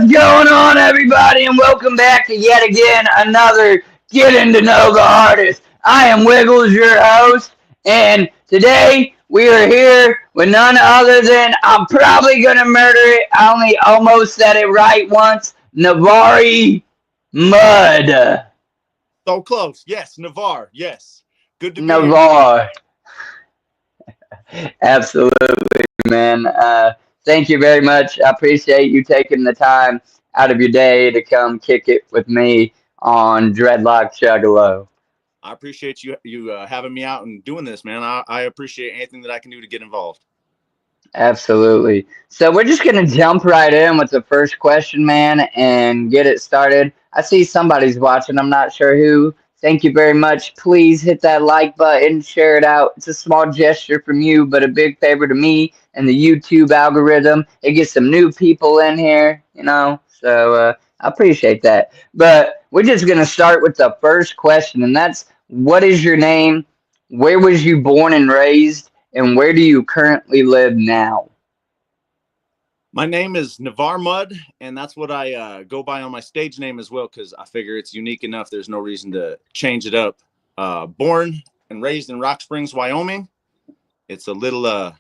What's going on, everybody, and welcome back to yet again another Getting to Know the Artist. I am Wiggles, your host, and today we are here with none other than I'm probably gonna murder it. I only almost said it right once. Navarre Mudd. So close. Yes, Navarre. Yes. Good to be here. Navarre. Absolutely, man. Thank you very much. I appreciate you taking the time out of your day to come kick it with me on Dreadlockjuggalo. I appreciate you having me out and doing this, man. I appreciate anything that I can do to get involved. Absolutely. So we're just gonna jump right in with the first question, man, and get it started. I see somebody's watching. I'm not sure who. Thank you very much. Please hit that like button, share it out. It's a small gesture from you, but a big favor to me and the YouTube algorithm. It gets some new people in here, you know. So I appreciate that. But we're just gonna start with the first question, and that's, what is your name? Where was you born and raised? And where do you currently live now? My name is Navarre Mudd, and that's what I go by on my stage name as well, because I figure it's unique enough. There's no reason to change it up. Born and raised in Rock Springs, Wyoming. It's a little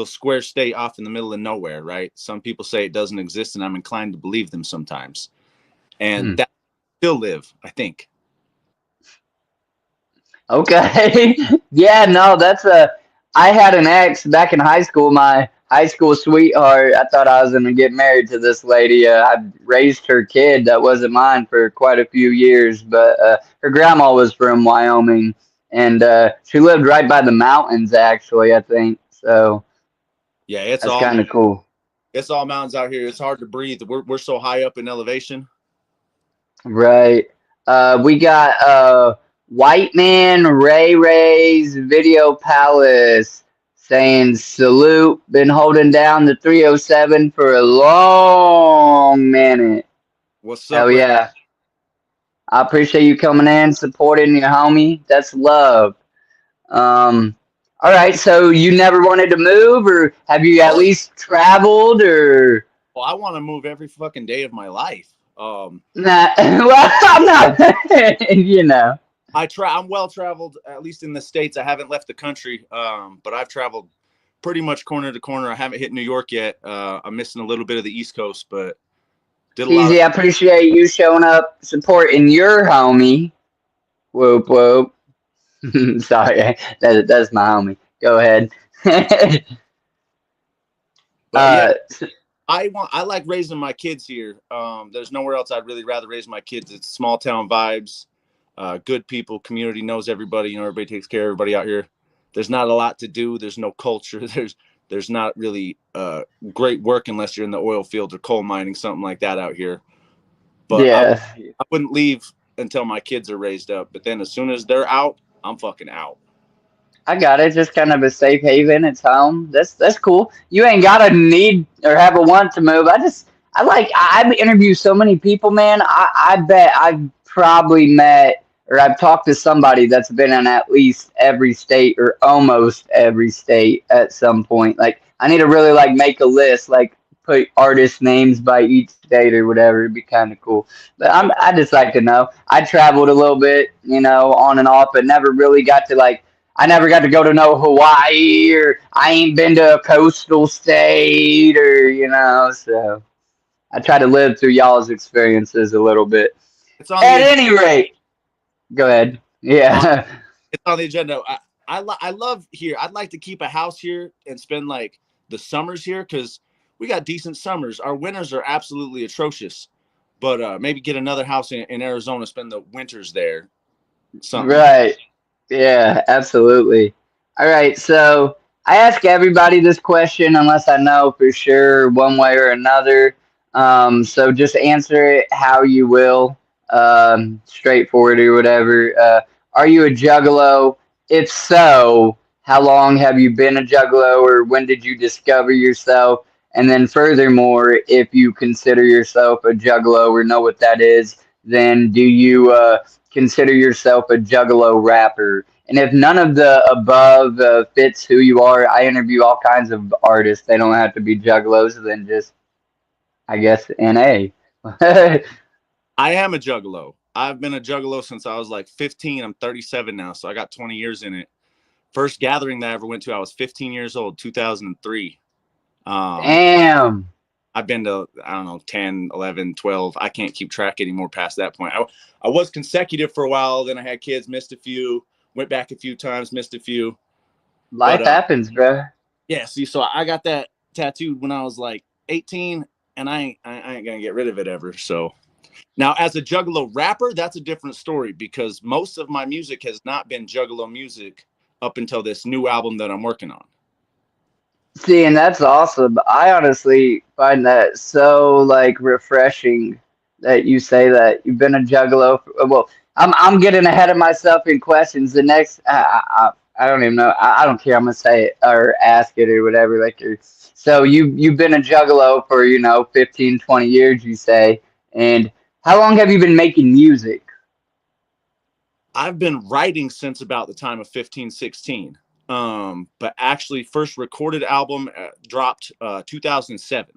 square state off in the middle of nowhere, right? Some people say it doesn't exist, and I'm inclined to believe them sometimes. And that still live, I think. Okay. Yeah, no, I had an ex back in high school, my high school sweetheart. I thought I was going to get married to this lady. I raised her kid that wasn't mine for quite a few years, but her grandma was from Wyoming, and she lived right by the mountains, actually, I think. So Yeah, that's kind of cool. It's all mountains out here. It's hard to breathe. We're so high up in elevation. Right. We got White Man Ray Ray's Video Palace saying salute. Been holding down the 307 for a long minute. What's up? Hell Ray? yeah. I appreciate you coming in, supporting your homie. That's love. All right, so you never wanted to move, or have you at least traveled, or? Well, I want to move every fucking day of my life. Nah, well, I'm not, you know. I'm well traveled, at least in the States. I haven't left the country, but I've traveled pretty much corner to corner. I haven't hit New York yet. I'm missing a little bit of the East Coast, but did a lot. Easy, I appreciate you showing up, supporting your homie. Whoop whoop. Sorry, that's my homie. Go ahead. Yeah, I like raising my kids here. There's nowhere else I'd really rather raise my kids. It's small town vibes, good people, community knows everybody. You know, everybody takes care of everybody out here. There's not a lot to do. There's no culture. There's not really great work unless you're in the oil field or coal mining, something like that out here. But yeah, I wouldn't leave until my kids are raised up. But then as soon as they're out, I'm fucking out. I got it. Just kind of a safe haven. It's home. That's cool. You ain't gotta need or have a want to move. I've interviewed so many people, man. I bet I've probably met or I've talked to somebody that's been in at least every state or almost every state at some point. Like, I need to really like make a list, like put artist names by each state or whatever. It'd be kind of cool. But I just like to know. I traveled a little bit, you know, on and off, but never really got to like. I never got to go to no Hawaii, or I ain't been to a coastal state, or, you know, so I try to live through y'all's experiences a little bit. It's on At the any rate, go ahead. Yeah. it's on the agenda. I love here. I'd like to keep a house here and spend like the summers here because we got decent summers. Our winters are absolutely atrocious, but maybe get another house in Arizona, spend the winters there. Something. Right. Yeah, absolutely. All right, so I ask everybody this question unless I know for sure one way or another. So just answer it how you will, straightforward or whatever. Are you a juggalo? If so, how long have you been a juggalo, or when did you discover yourself? And then furthermore, if you consider yourself a juggalo or know what that is, then do you consider yourself a juggalo rapper? And if none of the above fits who you are, I interview all kinds of artists. They don't have to be juggalos, then just, I guess, NA. I am a juggalo. I've been a juggalo since I was like 15. I'm 37 now, so I got 20 years in it. First gathering that I ever went to, I was 15 years old, 2003. Um, Damn. I've been to, I don't know, 10, 11, 12. I can't keep track anymore past that point. I was consecutive for a while. Then I had kids, missed a few, went back a few times, missed a few. Life But happens, bro. yeah, see, so I got that tattooed when I was like 18, and I ain't going to get rid of it ever. So now, as a juggalo rapper, that's a different story because most of my music has not been juggalo music up until this new album that I'm working on. See, and that's awesome. I honestly find that so like refreshing that you say that you've been a juggalo. Well, I'm getting ahead of myself in questions. The next, I don't even know. I don't care. I'm gonna say it or ask it or whatever. Like you're, so you've been a juggalo for 15, 20 years. You say, and how long have you been making music? I've been writing since about the time of 15, 16. But actually, first recorded album dropped 2007.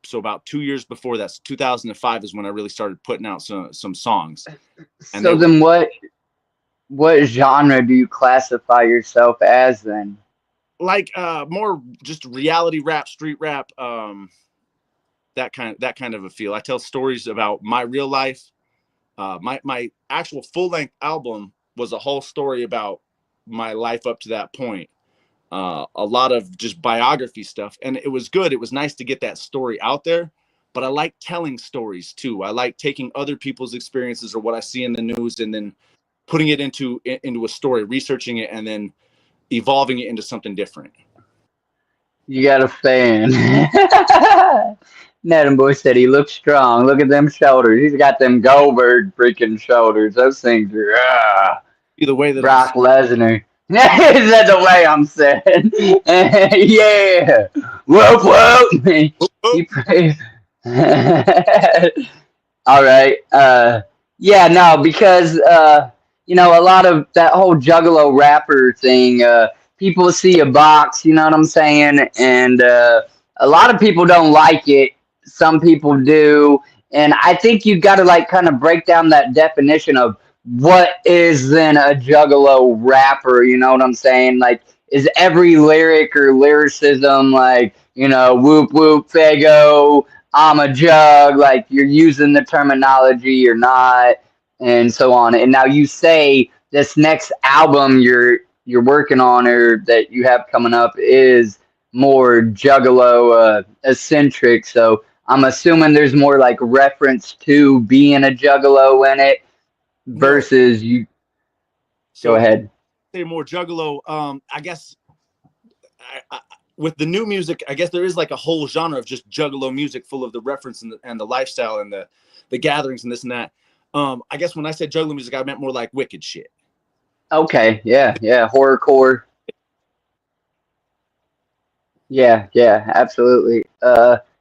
So about 2 years before that, 2005 is when I really started putting out some songs, and they So were then, what genre do you classify yourself as then? like more just reality rap, street rap, that kind of a feel. I tell stories about my real life. My actual full length album was a whole story about my life up to that point. A lot of just biography stuff, and it was good. It was nice to get that story out there. But I like telling stories too. I like taking other people's experiences or what I see in the news, and then putting it into a story, researching it, and then evolving it into something different. You got a fan. Nathan Boy said he looks strong. Look at them shoulders. He's got them Goldberg freaking shoulders. Those things are The way that I'm Brock Lesnar. Is that the way I'm saying? Yeah. Whoop whoop. oh, He prays. All right. Yeah, no, because a lot of that whole Juggalo rapper thing, people see a box, you know what I'm saying? And a lot of people don't like it. Some people do. And I think you got to like kind of break down that definition of what is then a Juggalo rapper, you know what I'm saying? Like, is every lyric or lyricism like, whoop whoop fago, I'm a jug, like you're using the terminology, you're not, and so on. And now you say this next album you're working on or that you have coming up is more juggalo eccentric. So I'm assuming there's more like reference to being a juggalo in it no. versus you. Go So ahead. say more juggalo. I guess with the new music, I guess there is like a whole genre of just juggalo music, full of the reference and the lifestyle and the gatherings and this and that. I guess when I said juggalo music, I meant more like wicked shit. Okay, yeah, yeah, horrorcore. Yeah, yeah, absolutely.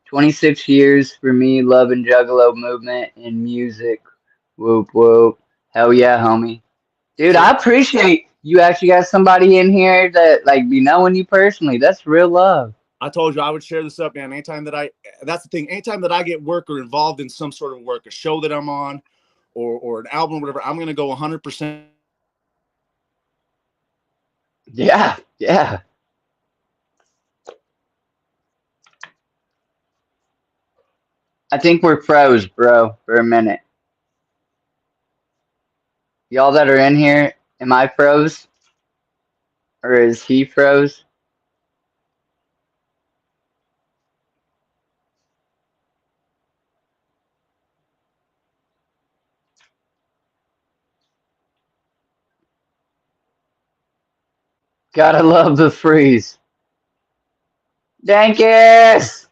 26 years for me, love and juggalo movement and music. Whoop whoop. Hell yeah, homie. Dude, So I appreciate you actually got somebody in here that like be knowing you personally. That's real love. I told you I would share this up, man. That's the thing. Anytime that I get work or involved in some sort of work, a show that I'm on, or an album, or whatever, I'm gonna go 100%. Yeah, yeah. I think we're froze, bro, for a minute. Y'all that are in here, am I froze? Or is he froze? Gotta love the freeze. Dankus!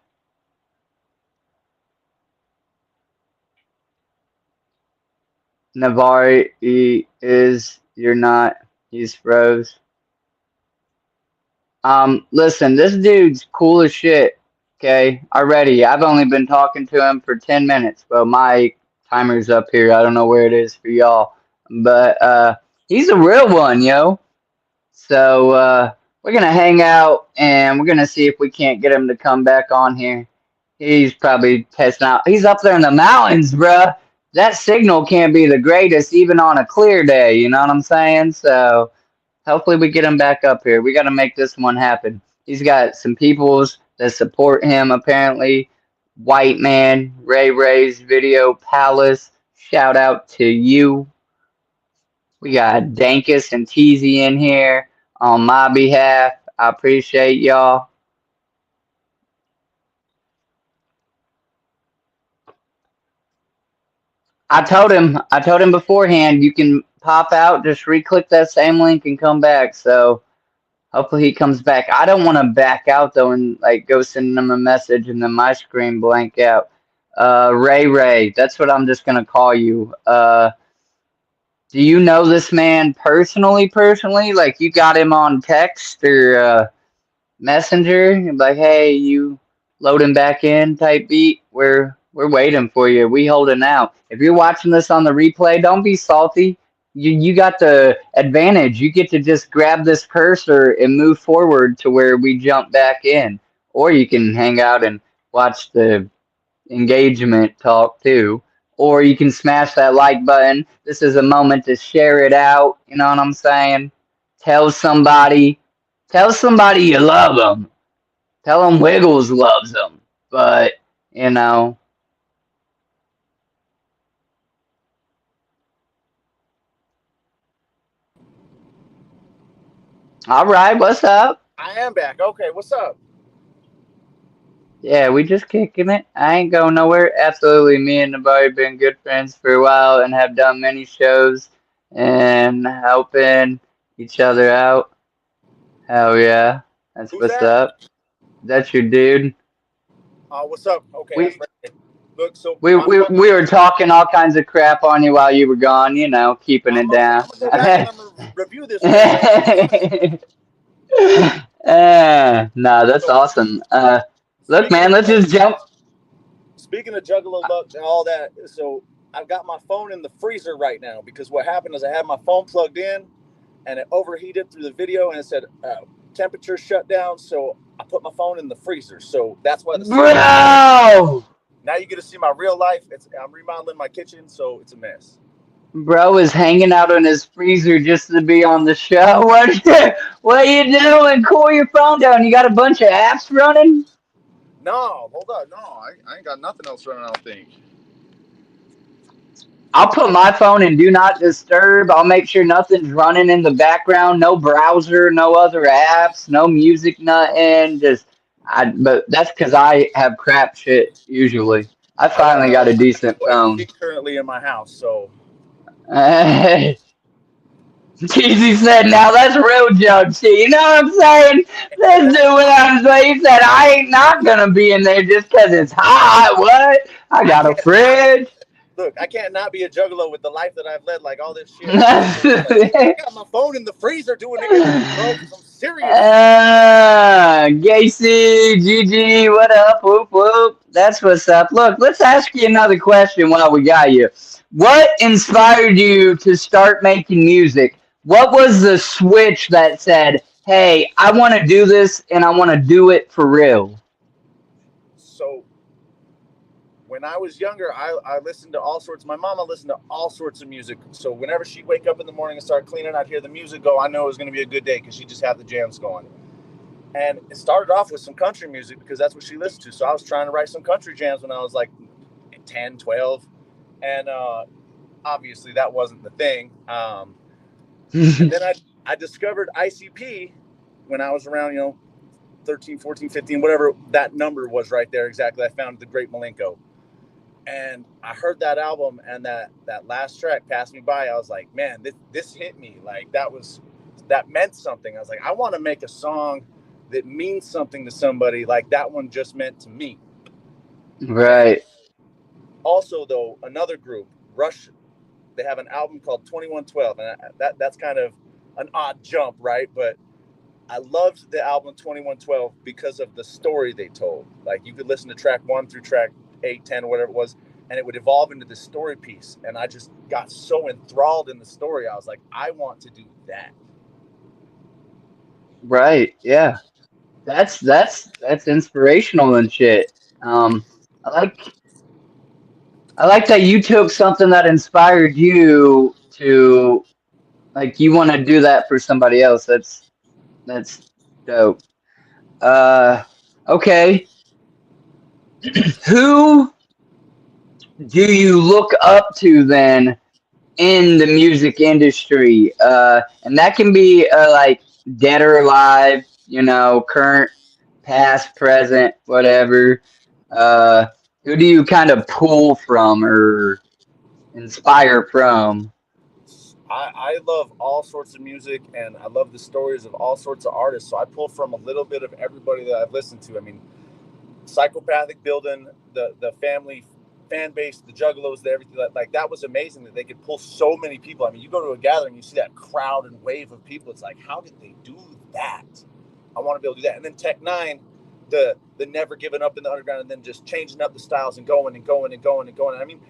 Navarre is, you're not, he's froze. Listen, this dude's cool as shit. Okay, already. I've only been talking to him for 10 minutes. Well, my timer's up here. I don't know where it is for y'all. But he's a real one, yo. So we're gonna hang out and we're gonna see if we can't get him to come back on here. He's probably testing out. He's up there in the mountains, bruh. That signal can't be the greatest even on a clear day. You know what I'm saying? So hopefully we get him back up here. We got to make this one happen. He's got some peoples that support him apparently. White Man, Ray Ray's Video Palace. Shout out to you. We got Dankus and Teasy in here on my behalf. I appreciate y'all. I told him beforehand, you can pop out, just re-click that same link and come back. So hopefully he comes back. I don't want to back out though and like go send him a message and then my screen blank out. Ray, that's what I'm just gonna call you. Do you know this man personally? Personally, like you got him on text or Messenger? Like, hey, you loading back in type beat. We're waiting for you. We holding out. If you're watching this on the replay, don't be salty. You got the advantage. You get to just grab this cursor and move forward to where we jump back in. Or you can hang out and watch the engagement talk too. Or you can smash that like button. This is a moment to share it out. You know what I'm saying? Tell somebody. Tell somebody you love them. Tell them Wiggles loves them. But, you know. All right, what's up? I am back. Okay, what's up? Yeah, we just kicking it. I ain't going nowhere. Absolutely, me and Navarre been good friends for a while and have done many shows and helping each other out. Hell yeah, that's Who's what's that? up. That's your dude. What's up? Okay, We look. So we my we we were talking all kinds of crap on you while you were gone. You know, keeping I'm it gonna down. go back and I'm gonna review this Ray Ray. Nah, that's So awesome. Look, speaking man, of let's just jump. speaking of Juggalo luck and all that, so I've got my phone in the freezer right now because what happened is I had my phone plugged in and it overheated through the video and it said temperature shut down. So I put my phone in the freezer. So that's why the signal. Bro! Now you get to see my real life. I'm remodeling my kitchen, so it's a mess. Bro is hanging out in his freezer just to be on the show. What are you doing? Cool your phone down. You got a bunch of apps running? No, hold on. No, I ain't got nothing else running. I don't think. I'll put my phone in do not disturb. I'll make sure nothing's running in the background. No browser, no other apps, no music, nothing. But that's because I have crap shit usually. I I got finally got a decent no phone. AC currently in my house, so Cheesy said, now that's real junk shit. You know what I'm saying? Let's do what I'm saying. He said, I ain't not gonna be in there just 'cause it's hot. What? I I got a can't not fridge. look. I can't not be a juggalo with the life that I've led. Like all this shit. Like I got my phone in the freezer doing it, bro. Because I'm serious. Gacy, GG, what up? Whoop, whoop. That's what's up. Look, let's ask you another question while we got you. What inspired you to start making music? What was the switch that said, hey, I want to do this and I want to do it for real? So when I was younger, I listened to all sorts. My mama listened to all sorts of music. So whenever she'd wake up in the morning and start cleaning, I'd hear the music go. I know it was going to be a good day because she just had the jams going. And it started off with some country music because that's what she listened to. So I was trying to write some country jams when I was like 10, 12. And obviously that wasn't the thing. And then I discovered ICP when I was around, 13, 14, 15, whatever that number was right there exactly. I found The Great Malenko. And I heard that album and that last track passed me by. I was like, man, this hit me. Like that meant something. I was like, I want to make a song that means something to somebody like that one just meant to me. And Right. also though, another group, Rush, they have an album called 2112, and that's kind of an odd jump, right? But I loved the album 2112 because of the story they told. Like you could listen to track 1 through track 8, 10, whatever it was, and it would evolve into this story piece. And I just got so enthralled in the story. I was like, I want to do that. Right. Yeah. That's inspirational and shit. I like I like that you took something that inspired you to like you want to do that for somebody else. That's dope. Uh, okay. Who do you look up to then in the music industry? And that can be like dead or alive, current, past, present, whatever. Uh, who do you kind of pull from or inspire from? I love all sorts of music, and I love the stories of all sorts of artists. So I pull from a little bit of everybody that I've listened to. I mean, psychopathic building, the family fan base, the juggalos, the everything like that was amazing that they could pull so many people. I mean, you go to a gathering, you see that crowd and wave of people. It's like, how did they do that? I want to be able to do that. And then Tech Nine, the never giving up in the underground, and then just changing up the styles and going and going and going and going. I mean,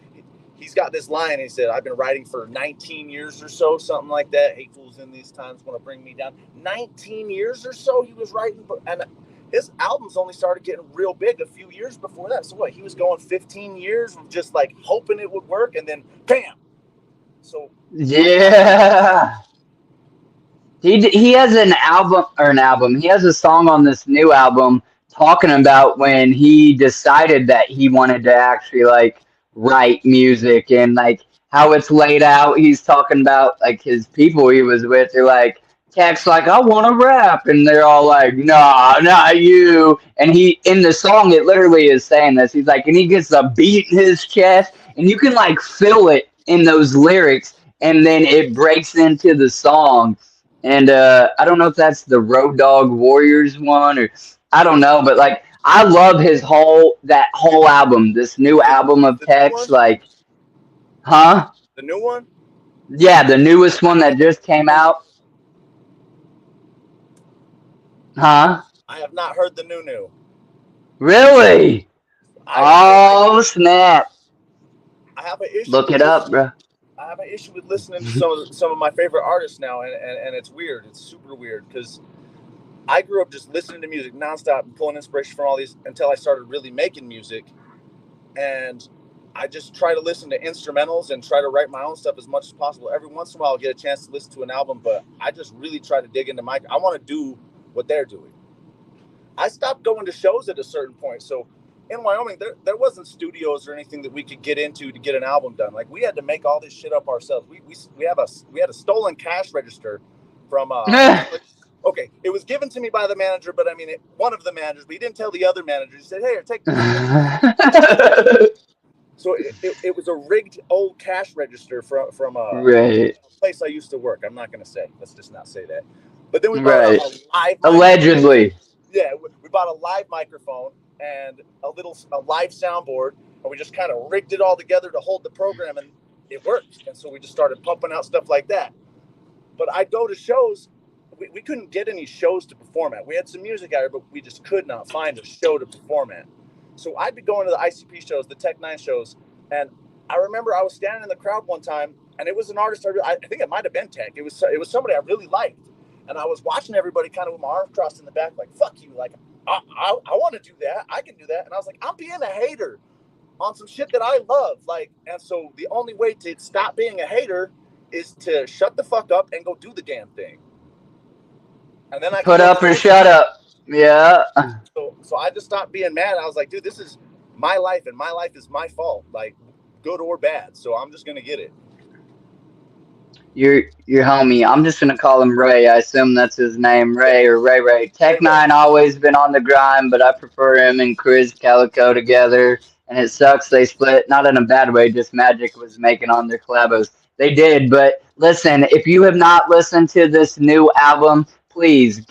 he's got this line. He said, "I've been writing for 19 years or so, something like that. Hateful's in these times want to bring me down." 19 years or so he was writing, and his albums only started getting real big a few years before that. So what? He was going 15 years of just like hoping it would work, and then bam. So Yeah. He has an album. He has a song on this new album talking about when he decided that he wanted to actually like write music and like how it's laid out. He's talking about like his people he was with. They're like text like I want to rap, and they're all like, nah, not you. And he in the song it literally is saying this. He's like, and he gets a beat in his chest, and you can like feel it in those lyrics, and then it breaks into the song and I don't know if that's the Road Dog Warriors one or I don't know, but like I love his whole album, this new the, album of the new text, one, like, huh? the new one, Yeah, the newest I one that haven't just came heard. out, huh? I have not heard the new. Really? I Oh snap! I have an issue Look with it up, listening. bro. I have an issue with listening to some of my favorite artists now, and it's weird. It's super weird because I grew up just listening to music nonstop and pulling inspiration from all these until I started really making music. And I just try to listen to instrumentals and try to write my own stuff as much as possible. Every once in a while, I'll get a chance to listen to an album, but I just really try to dig into I want to do what they're doing. I stopped going to shows at a certain point. So in Wyoming, there wasn't studios or anything that we could get into to get an album done. Like we had to make all this shit up ourselves. We had a stolen cash register from okay, it was given to me by the manager, but I mean one of the managers, but he didn't tell the other manager. He said, "Hey, take this." So it was a rigged old cash register from Right, a place I used to work. I'm not going to say. Let's just not say that. But then we bought right. a live microphone. Allegedly. Yeah, we bought a live microphone and a live soundboard, and we just kind of rigged it all together to hold the program, and it worked. And so we just started pumping out stuff like that. But I'd go to shows. We couldn't get any shows to perform at. We had some music out here, but we just could not find a show to perform at. So I'd be going to the ICP shows, the Tech Nine shows, and I remember I was standing in the crowd one time, and it was an artist. I think it might have been Tech. It was somebody I really liked, and I was watching everybody kind of with my arms crossed in the back, like "fuck you," like I want to do that, I can do that, and I was like, I'm being a hater on some shit that I love, like, and so the only way to stop being a hater is to shut the fuck up and go do the damn thing, and then I can Put go to up or those shut shows. up. Yeah. So I just stopped being mad. I was like, dude, this is my life, and my life is my fault, like good or bad. So I'm just gonna get it. Your homie. I'm just gonna call him Ray. I assume that's his name, Yeah, Ray or Ray Ray. Ray Tech Ray. Nine always been on the grind, but I prefer him and Chris Calico together. And it sucks they split, not in a bad way. Just Magic was making on their collabos. They did, but listen, if you have not listened to this new album, please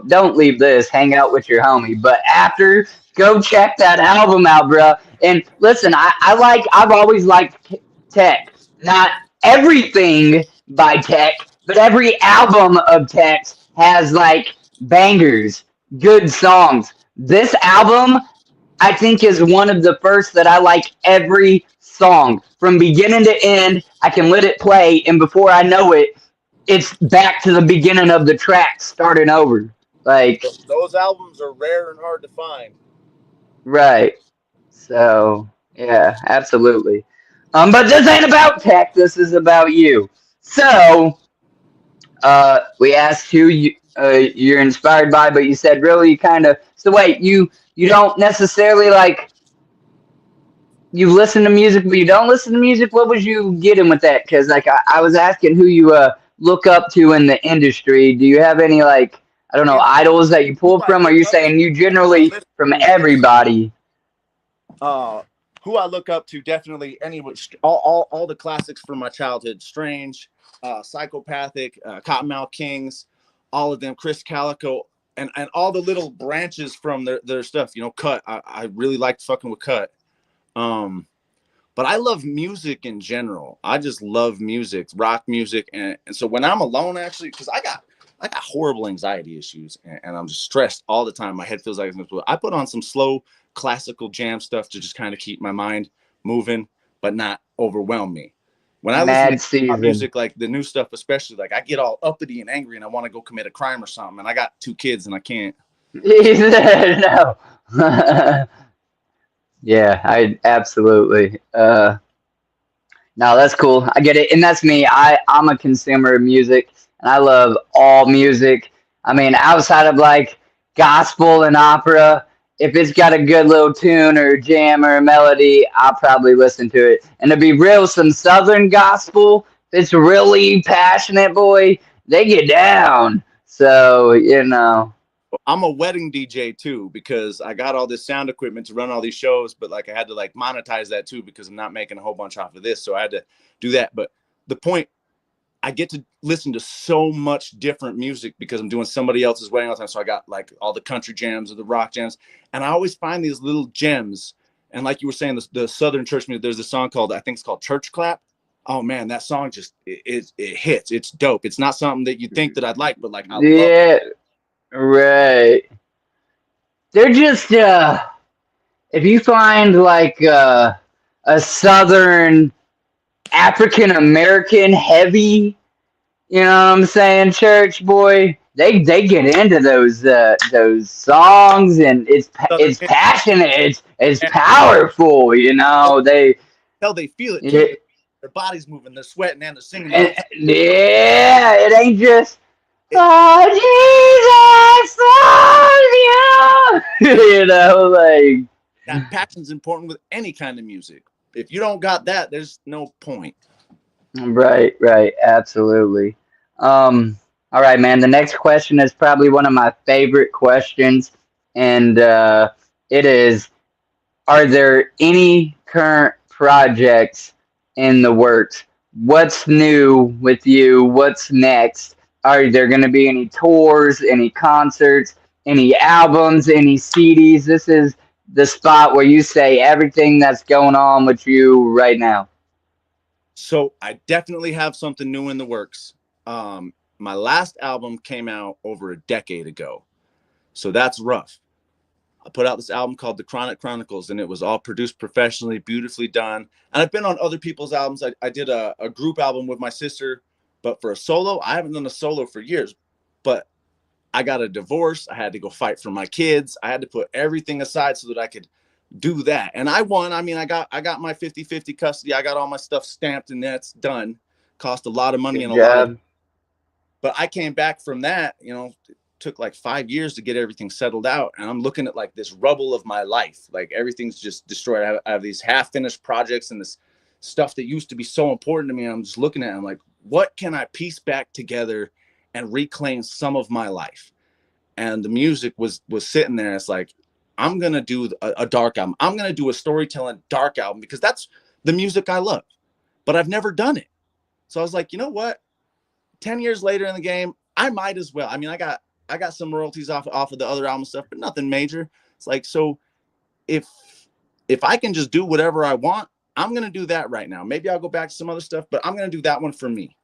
don't leave this. Hang out with your homie, but after, go check that album out, bro. And listen, I've always liked Tech. Not everything by Tech, but every album of Tech has like bangers, good songs. This album, I think, is one of the first that I like every song from beginning to end. I can let it play, and before I know it, it's back to the beginning of the track, starting over. Like, Those albums are rare and hard to find. right. So yeah, absolutely. But this ain't about tech. This is about you. So we asked who you're inspired by, but you said really kind of. So wait, you don't necessarily like you listen to music, but you don't listen to music. What was you getting with that? Because like I was asking who you look up to in the industry. Do you have any like I don't know And idols that you who pull I from? Or are look you up saying you and who I generally listen from to is everybody? who I look up to definitely any all the classics from my childhood. Strange, Psychopathic, Cottonmouth Kings, all of them, Chris Calico, and all the little branches from their stuff. You know, Cut. I really liked fucking with Cut. Um, but I love music in general. I just love music, rock music, and so when I'm alone, actually, because I got horrible anxiety issues, and I'm just stressed all the time. My head feels like it's gonna explode. I put on some slow classical jam stuff to just kind of keep my mind moving, but not overwhelm me. When I listen to Mad season. music, like the new stuff, especially, like I get all uppity and angry, and I want to go commit a crime or something. And I got two kids, and I can't. He said no. Yeah, I absolutely. No, that's cool. I get it, and that's me. I'm a consumer of music, and I love all music. I mean, outside of like gospel and opera, if it's got a good little tune or jam or a melody, I'll probably listen to it. And to be real, some Southern gospel, if it's really passionate, boy, they get down. So you know, I'm a wedding DJ too because I got all this sound equipment to run all these shows, but like I had to like monetize that too because I'm not making a whole bunch off of this, so I had to do that. But the point, I get to listen to so much different music because I'm doing somebody else's wedding all the time. So I got like all the country jams or the rock jams, and I always find these little gems. And like you were saying, the Southern church music. There's a song called I think it's called Church Clap. Oh man, that song just it hits. It's dope. It's not something that you think that I'd like, but like I love. yeah, right. They're just if you find like a Southern African American heavy, you know what I'm saying, church boy, they get into those songs, and Southern it's passionate, it's powerful, you know. They Hell, they feel it too. yeah, Their body's moving, they're sweating, and they're singing the whole time. yeah, it ain't just It, oh Jesus love you, you know, like that passion's important with any kind of music. If you don't got that, there's no point. right, right, absolutely. All right, man. The next question is probably one of my favorite questions, and it is: are there any current projects in the works? What's new with you? What's next? Are there going to be any tours, any concerts, any albums, any CDs? This is the spot where you say everything that's going on with you right now. So I definitely have something new in the works. My last album came out over a decade ago, so that's rough. I put out this album called The Chronic Chronicles, and it was all produced professionally, beautifully done. And I've been on other people's albums. I did a group album with my sister, but for a solo, I haven't done a solo for years. But I got a divorce. I had to go fight for my kids. I had to put everything aside so that I could do that. And I won. I mean, I got my 50-50 custody. I got all my stuff stamped and that's done. Cost a lot of money Good and a lot of, job. but I came back from that, it took like 5 years to get everything settled out. And I'm looking at like this rubble of my life. Like everything's just destroyed. I have these half finished projects and this stuff that used to be so important to me. And I'm just looking at it. I'm like, what can I piece back together and reclaim some of my life? And the music was sitting there. It's like, I'm gonna do a dark album. I'm gonna do a storytelling dark album because that's the music I love, but I've never done it. So I was like, you know what? 10 years later in the game, I might as well. I mean, I got some royalties off of the other album stuff, but nothing major. It's like, so if I can just do whatever I want, I'm gonna do that right now. Maybe I'll go back to some other stuff, but I'm gonna do that one for me.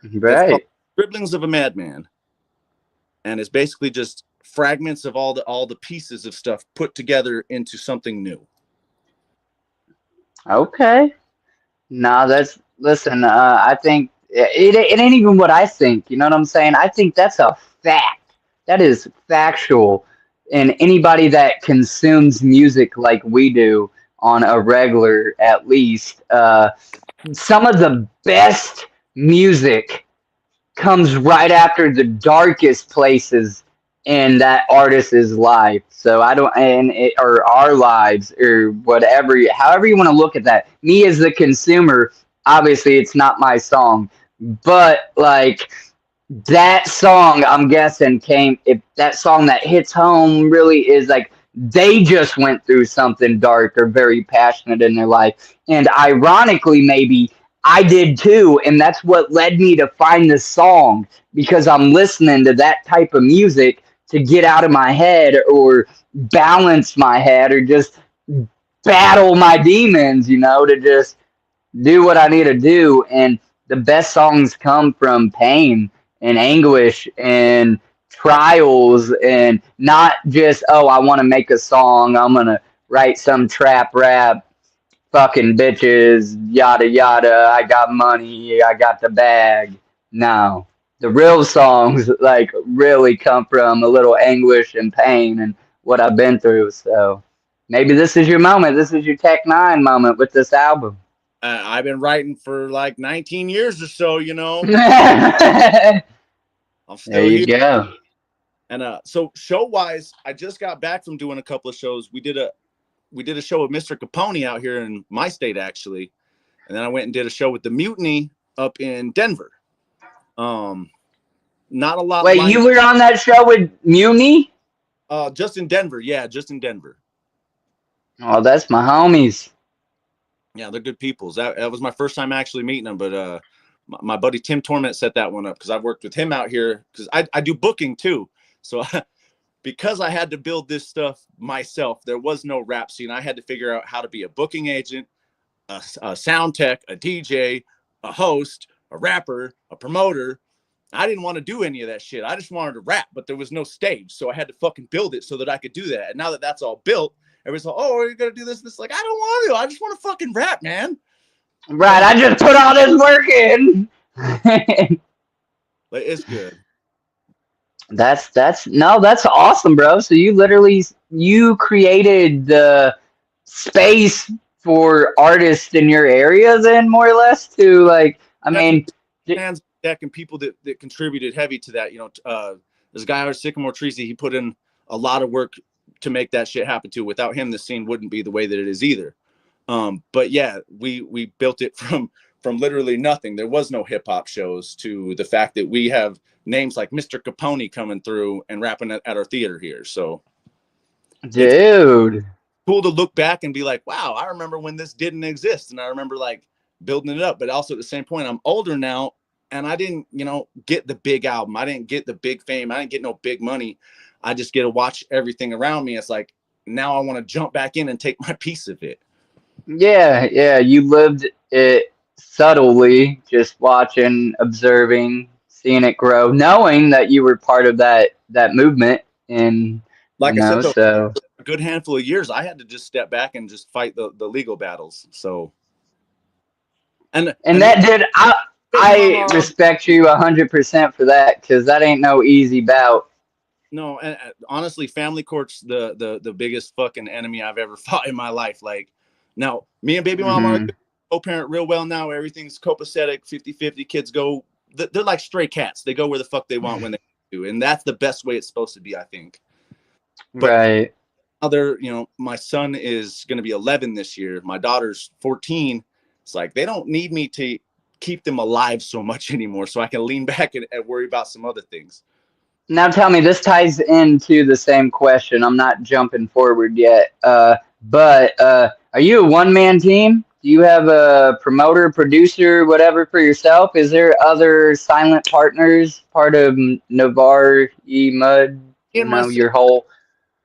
It's called Right. Scribblings of a Madman, and it's basically just fragments of all the pieces of stuff put together into something new. Okay. No, that's listen. I think it ain't even what I think. You know what I'm saying? I think that's a fact. That is factual. and anybody that consumes music like we do on a regular, at least, some of the best music comes right after the darkest places in that artist's life. So I don't, or our lives, or whatever, however you want to look at that. Me as the consumer, obviously it's not my song, but like that song, I'm guessing came, if that song that hits home really is like they just went through something dark or very passionate in their life. And ironically, maybe I did too. And that's what led me to find this song, because I'm listening to that type of music to get out of my head or balance my head or just battle my demons, to just do what I need to do. And the best songs come from pain and anguish and trials, and not just, oh, I want to make a song, I'm going to write some trap rap, fucking bitches, yada yada, I got money, I got the bag. No. The real songs like really come from a little anguish and pain and what I've been through. So maybe this is your moment. This is your Tech Nine moment with this album. I've been writing for like 19 years or so, There I'm still you here. go. And so show wise, I just got back from doing a couple of shows. We did a show with Mr. Capone out here in my state, actually. And then I went and did a show with the Mutiny up in Denver. Not a lot. Wait, you were on that show with Muni? Just in Denver. Yeah, just in Denver. Oh, that's my homies. Yeah, they're good peoples. That was my first time actually meeting them. But my buddy Tim Torment set that one up because I've worked with him out here because I do booking too. So because I had to build this stuff myself, there was no rap scene. I had to figure out how to be a booking agent, a sound tech, a DJ, a host, a rapper, a promoter. I didn't want to do any of that shit. I just wanted to rap, but there was no stage. So I had to fucking build it so that I could do that. And now that that's all built, everybody's like, oh, are you going to do this? And it's like, I don't want to. I just want to fucking rap, man. Right, I just put all this work in. Like, it's good. That's awesome, bro. So you created the space for artists in your area then, more or less, to like, I mean, hands deck and people that contributed heavy to that. There's a guy out of Sycamore Trees, he put in a lot of work to make that shit happen too. Without him, the scene wouldn't be the way that it is either. But yeah, we built it from literally nothing. There was no hip hop shows to the fact that we have names like Mr. Capone coming through and rapping at our theater here. So dude, it's cool to look back and be like, wow, I remember when this didn't exist. And I remember like building it up, but also at the same point, I'm older now and I didn't, get the big album. I didn't get the big fame. I didn't get no big money. I just get to watch everything around me. It's like, now I want to jump back in and take my piece of it. Yeah, you lived it subtly, just watching, observing, seeing it grow, knowing that you were part of that movement, and like I said, though, so a good handful of years, I had to just step back and just fight the legal battles. So, and that did I respect you 100% for that, because that ain't no easy bout. No, and honestly, family court's the biggest fucking enemy I've ever fought in my life. Like, now, me and baby mama are co-parent real well now. Everything's copacetic, 50-50. Kids go, they're like stray cats. They go where the fuck they want when they do. And that's the best way it's supposed to be, I think. But right. My son is going to be 11 this year. My daughter's 14. It's like, they don't need me to keep them alive so much anymore. So I can lean back and worry about some other things. Now tell me, this ties into the same question. I'm not jumping forward yet. But are you a one-man team? Do you have a promoter, producer, whatever for yourself? Is there other silent partners, part of Navarre Mudd? Your whole.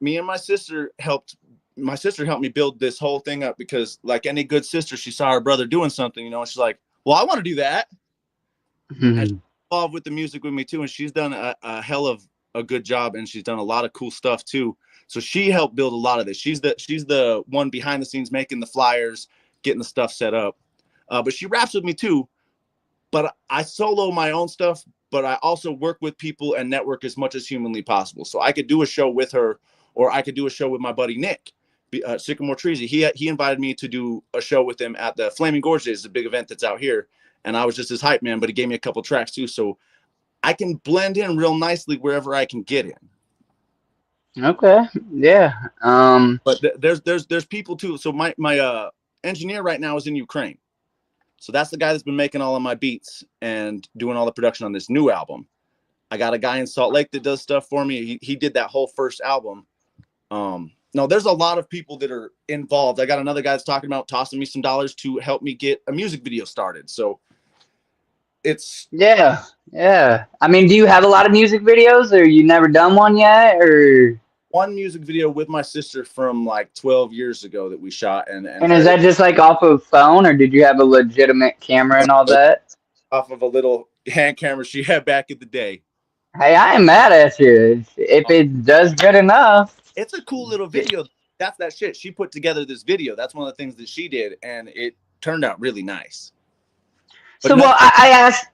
Me and my sister helped. My sister helped me build this whole thing up because, like any good sister, she saw her brother doing something. She's like, "Well, I want to do that." And she's involved with the music with me too, and she's done a hell of a good job, and she's done a lot of cool stuff too. So she helped build a lot of this. She's the one behind the scenes making the flyers, getting the stuff set up. But she raps with me too. But I solo my own stuff, but I also work with people and network as much as humanly possible. So I could do a show with her, or I could do a show with my buddy Nick, Sycamore Treasy. He invited me to do a show with him at the Flaming Gorge Days, a big event that's out here, and I was just his hype man. But he gave me a couple tracks too, so I can blend in real nicely wherever I can get in. Okay. Yeah. But there's people too. So my engineer right now is in Ukraine. So that's the guy that's been making all of my beats and doing all the production on this new album. I got a guy in Salt Lake that does stuff for me. He did that whole first album. No, there's a lot of people that are involved. I got another guy that's talking about tossing me some dollars to help me get a music video started. So it's yeah. I mean, do you have a lot of music videos, or you never done one yet, or? One music video with my sister from like 12 years ago that we shot. And is that just like off of phone, or did you have a legitimate camera and all that? Off of a little hand camera she had back in the day. Hey, I ain't mad at you if it does good enough. It's a cool little video. That's that shit. She put together this video. That's one of the things that she did, and it turned out really nice. But so, well, I asked.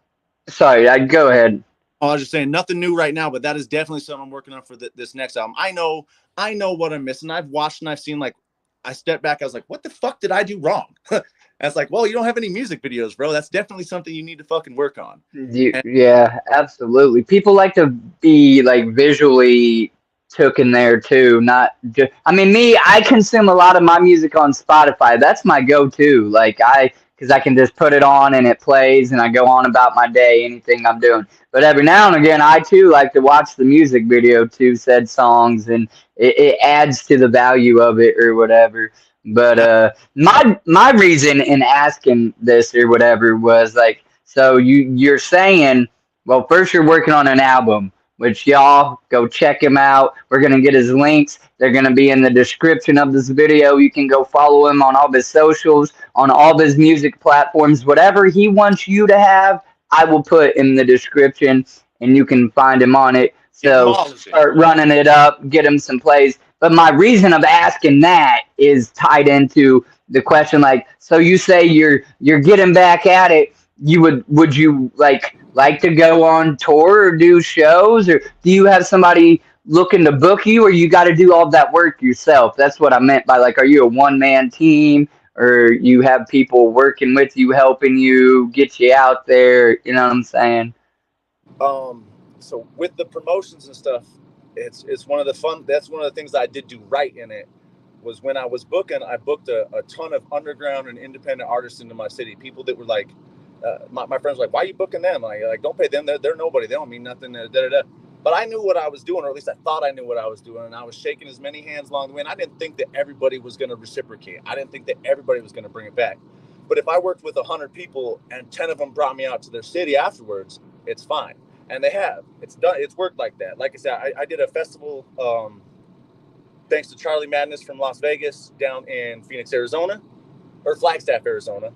Sorry, go ahead. I was just saying nothing new right now, but that is definitely something I'm working on for this next album. I know what I'm missing. I've watched and I've seen, like, I stepped back. I was like, what the fuck did I do wrong? And it's like, well, you don't have any music videos, bro. That's definitely something you need to fucking work on. Yeah, absolutely. People like to be like visually took in there too. Not just, I mean, I consume a lot of my music on Spotify. That's my go-to. Like because I can just put it on and it plays and I go on about my day, anything I'm doing. But every now and again, I too like to watch the music video to said songs, and it adds to the value of it or whatever. But my reason in asking this or whatever was like, so you're saying, well, first you're working on an album, which y'all go check him out. We're gonna get his links. They're gonna be in the description of this video. You can go follow him on all of his socials, on all of his music platforms. Whatever he wants you to have, I will put in the description, and you can find him on it. So start running it up, get him some plays. But my reason of asking that is tied into the question, like, so you say you're getting back at it. Would you like to go on tour or do shows, or do you have somebody looking to book you, or you got to do all that work yourself? That's what I meant by, like, are you a one-man team, or you have people working with you, helping you get you out there? You know what I'm saying? So with the promotions and stuff, it's one of the fun. That's one of the things that I did do right in it. Was when I was booking, I booked a ton of underground and independent artists into my city. People that were like, my friends were like, why are you booking them? Like, don't pay them. They're nobody. They don't mean nothing. But I knew what I was doing, or at least I thought I knew what I was doing. And I was shaking as many hands along the way. And I didn't think that everybody was going to reciprocate. I didn't think that everybody was going to bring it back. But if I worked with 100 people and 10 of them brought me out to their city afterwards, it's fine. And they have. It's done. It's worked like that. Like I said, I did a festival, thanks to Charlie Madness from Las Vegas, down in Phoenix, Arizona, or Flagstaff, Arizona.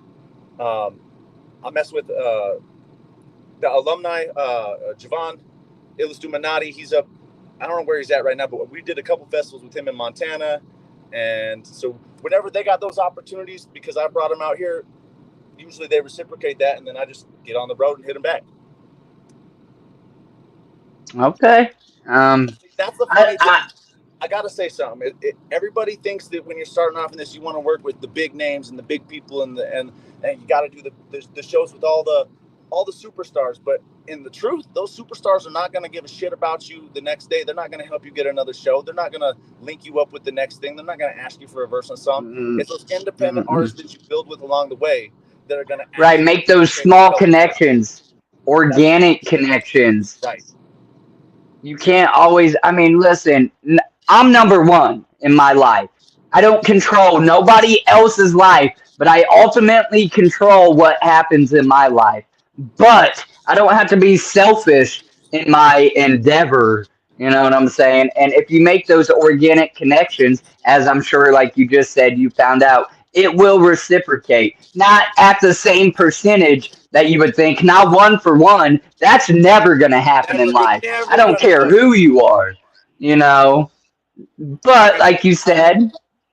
I messed with the alumni, Javon Illustuminati. He's up, I don't know where he's at right now, but we did a couple festivals with him in Montana. And so whenever they got those opportunities, because I brought them out here, usually they reciprocate that, and then I just get on the road and hit them back. Okay. That's the funny thing. I got to say something. Everybody thinks that when you're starting off in this, you want to work with the big names and the big people, and you got to do the shows with all the superstars. But in the truth, those superstars are not going to give a shit about you the next day. They're not going to help you get another show. They're not going to link you up with the next thing. They're not going to ask you for a verse on song. It's those independent artists that you build with along the way that are going to make those small connections, organic connections. Right. You can't always, I mean, listen, I'm number one in my life. I don't control nobody else's life, but I ultimately control what happens in my life. But I don't have to be selfish in my endeavor. You know what I'm saying? And if you make those organic connections, as I'm sure, like you just said, you found out, it will reciprocate. Not at the same percentage that you would think, not one for one. That's never going to happen in life. I don't care who you are, you know. But like you said,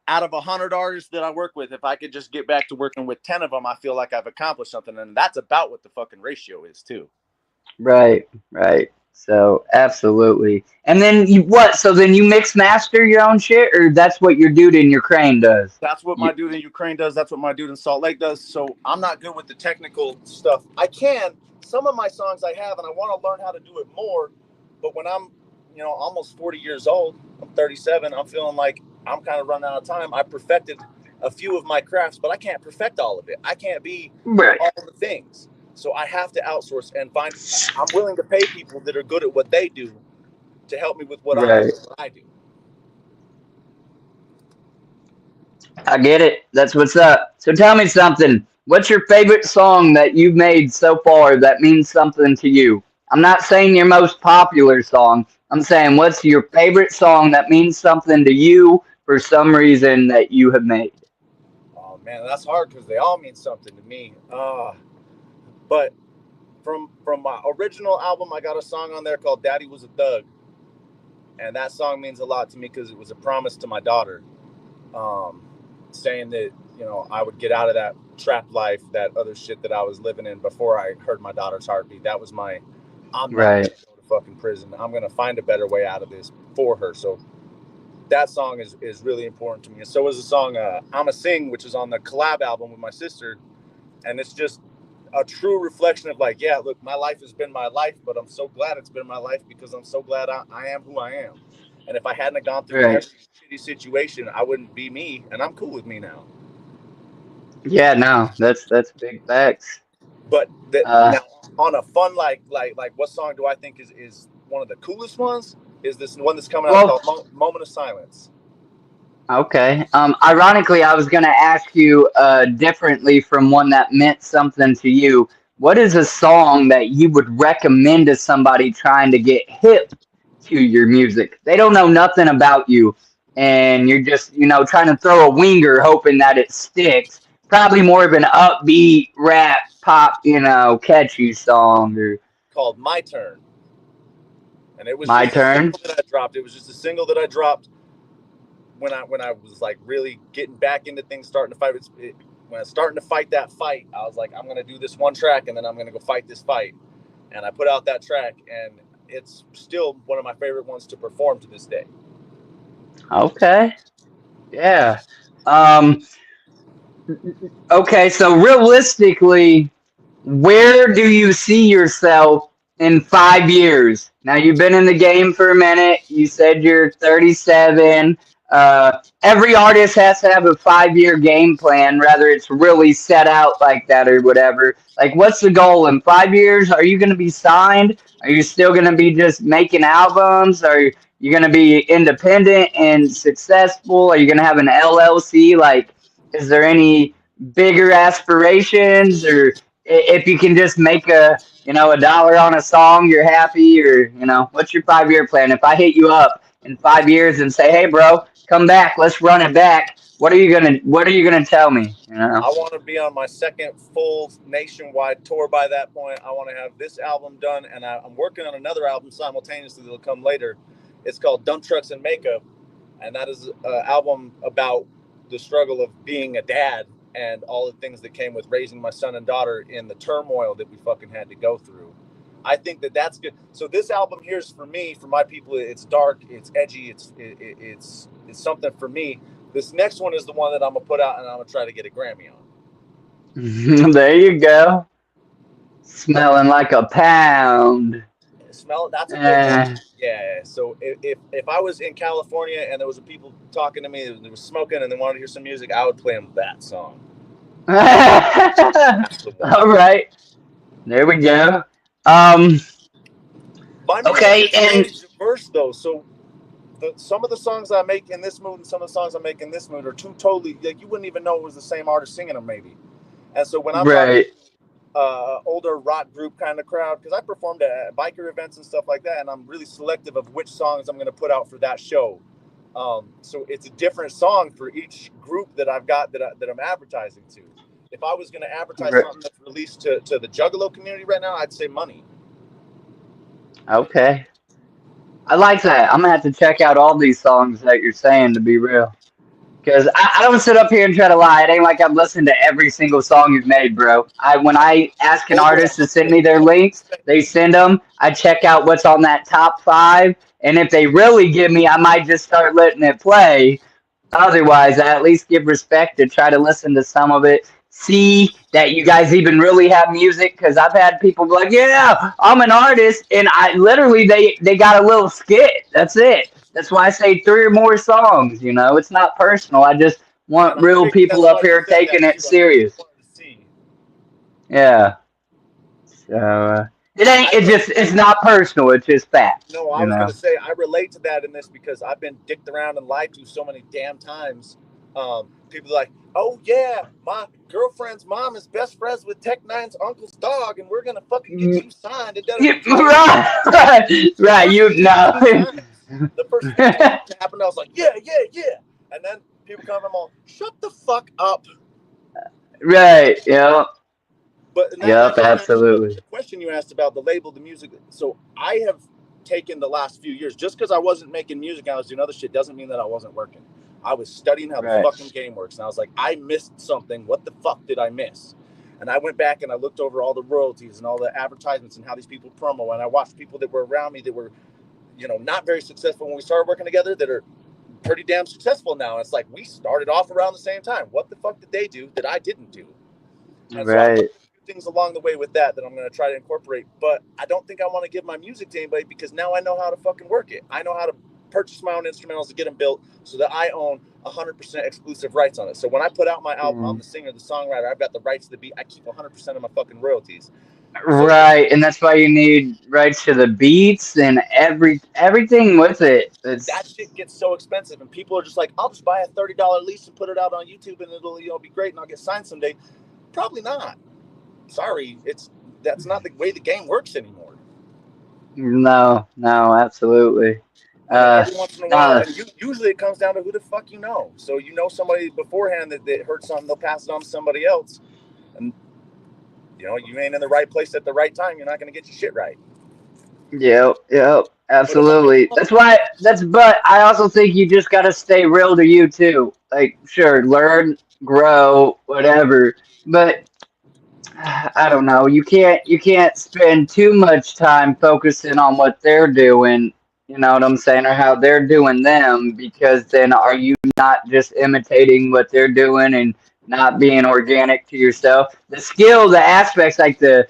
out of 100 artists that I work with, if I could just get back to working with 10 of them, I feel like I've accomplished something. And that's about what the fucking ratio is too. Right. So absolutely. And then you what? So then you mix master your own shit, or that's what your dude in your crane does? That's what You, my dude in Ukraine does. That's what my dude in Salt Lake does. So I'm not good with the technical stuff. I can. Some of my songs I have, and I want to learn how to do it more. But when I'm, almost 40 years old, I'm 37, I'm feeling like I'm kind of running out of time. I perfected a few of my crafts, but I can't perfect all of it. I can't be right. all the things. So I have to outsource and find, I'm willing to pay people that are good at what they do to help me with what I'm good Right. at what I do. I get it. That's what's up. So tell me something. What's your favorite song that you've made so far that means something to you? I'm not saying your most popular song. I'm saying what's your favorite song that means something to you for some reason that you have made? Oh man, that's hard because they all mean something to me. But from my original album, I got a song on there called "Daddy Was a Thug," and that song means a lot to me because it was a promise to my daughter, um, saying that I would get out of that trap life, that other shit that I was living in before I heard my daughter's heartbeat. That was my, I'm not Right. gonna go to fucking prison. I'm gonna find a better way out of this for her. So that song is really important to me. And so is the song "I'm a Sing," which is on the collab album with my sister, and it's just a true reflection of like, yeah, look, my life has been my life, but I'm so glad it's been my life because I'm so glad I am who I am. And if I hadn't gone through Right. every shitty situation, I wouldn't be me, and I'm cool with me now. Yeah, no, that's big facts. But that Uh now on a fun like what song do I think is one of the coolest ones? Is this one that's coming out well, called "Moment of Silence"? okay. Ironically, I was going to ask you differently from one that meant something to you. What is a song that you would recommend to somebody trying to get hip to your music? They don't know nothing about you, and you're just, trying to throw a winger hoping that it sticks. Probably more of an upbeat rap pop, catchy song or Called "My Turn," and it was My just a Turn. single that I dropped. It was just a single that I dropped when I was like really getting back into things, starting to fight. When I was starting to fight that fight, I was like, I'm gonna do this one track, and then I'm gonna go fight this fight. And I put out that track, and it's still one of my favorite ones to perform to this day. Okay. Yeah. Um, okay, so realistically, where do you see yourself in 5 years? Now you've been in the game for a minute. You said you're 37. Every artist has to have a 5 year game plan, whether it's really set out like that or whatever. Like, what's the goal in 5 years? Are you going to be signed? Are you still going to be just making albums? Are you going to be independent and successful? Are you going to have an LLC? Like, is there any bigger aspirations, or if you can just make a dollar on a song, you're happy? Or what's your 5 year plan? If I hit you up in 5 years and say, hey bro, come back, let's run it back, what are you gonna tell me? I want to be on my second full nationwide tour by that point. I want to have this album done, and I'm working on another album simultaneously that'll come later. It's called "Dump Trucks and Makeup," and that is an album about the struggle of being a dad and all the things that came with raising my son and daughter in the turmoil that we fucking had to go through. I think that that's good. So this album here is for me, for my people. It's dark, it's edgy, it's something for me. This next one is the one that I'm gonna put out, and I'm gonna try to get a Grammy on. There you go, smelling like a pound. Smell it. That's a good one. Eh. Yeah. So if I was in California and there was a people talking to me, they was smoking and they wanted to hear some music, I would play them that song. That's the one. All right, there we go. um My music okay, is and very diverse though. So some of the songs I make in this mood and some of the songs I make in this mood are two totally like you wouldn't even know it was the same artist singing them maybe. And so when I'm talking right. older rock group kind of crowd, because I performed at biker events and stuff like that, and I'm really selective of which songs I'm going to put out for that show. So it's a different song for each group that I've got that I'm advertising to. If I was going to advertise Right. something that's released to the Juggalo community right now, I'd say Money. Okay, I like that. I'm gonna have to check out all these songs that you're saying, to be real. Because I don't sit up here and try to lie. It ain't like I'm listening to every single song you've made, bro. When I ask an Over artist to send me 100. their links, they send them. I check out what's on that top 5, and if they really give me, I might just start letting it play. Otherwise, I at least give respect to try to listen to some of it. See that you guys even really have music, because I've had people be like, "Yeah, I'm an artist," and I literally they got a little skit. That's it. That's why I say 3 or more songs. You know, it's not personal. I just want And I real figured people that's up why you here said taking that it too. I just serious. wanted to see. Yeah. So it ain't. I It just. It's not personal. It's just facts. No, I You was know. gonna say I relate to that in this because I've been dicked around and lied to so many damn times. People are like, "Oh yeah, my girlfriend's mom is best friends with Tech Nine's uncle's dog, and we're gonna fucking get you signed." Yeah, And the right. first You know. 15 times, the first 15 times it happened, I was like, "Yeah, yeah, yeah," and then people come and I'm all, "Shut the fuck up." Right. Yeah. But that Yep. goes back to Absolutely. the question you asked about the label, the music. So I have taken the last few years, just because I wasn't making music, I was doing other shit, doesn't mean that I wasn't working. I was studying how the Right. fucking game works, and I was like, I missed something. What the fuck did I miss? And I went back and I looked over all the royalties and all the advertisements and how these people promo. And I watched people that were around me that were, not very successful when we started working together that are pretty damn successful now. And it's like we started off around the same time. What the fuck did they do that I didn't do? And so I've learned Right. a few things along the way with that I'm going to try to incorporate. But I don't think I want to give my music to anybody because now I know how to fucking work it. I know how to purchase my own instrumentals to get them built so that I own 100% exclusive rights on it. So when I put out my album, I'm the singer, the songwriter. I've got the rights to the beat. I keep 100% of my fucking royalties. So Right, and that's why you need rights to the beats and everything with it. that It's shit gets so expensive, and people are just like, "I'll just buy a $30 lease and put it out on YouTube, and it'll be great, and I'll get signed someday." Probably not. Sorry, that's not the way the game works anymore. no, no, absolutely. And then Uh, every once in a while, no, and usually it comes down to who the fuck you know. So somebody beforehand that heard something, they'll pass it on to somebody else, and you ain't in the right place at the right time. You're not going to get your shit right. yep, yep, But if absolutely. That's why. But I also think you just gotta stay real to you too. Like, sure, learn, grow, whatever. But I don't know. You can't spend too much time focusing on what they're doing. You know what I'm saying, or how they're doing them, because then are you not just imitating what they're doing and not being organic to yourself? The skill, the aspects, like the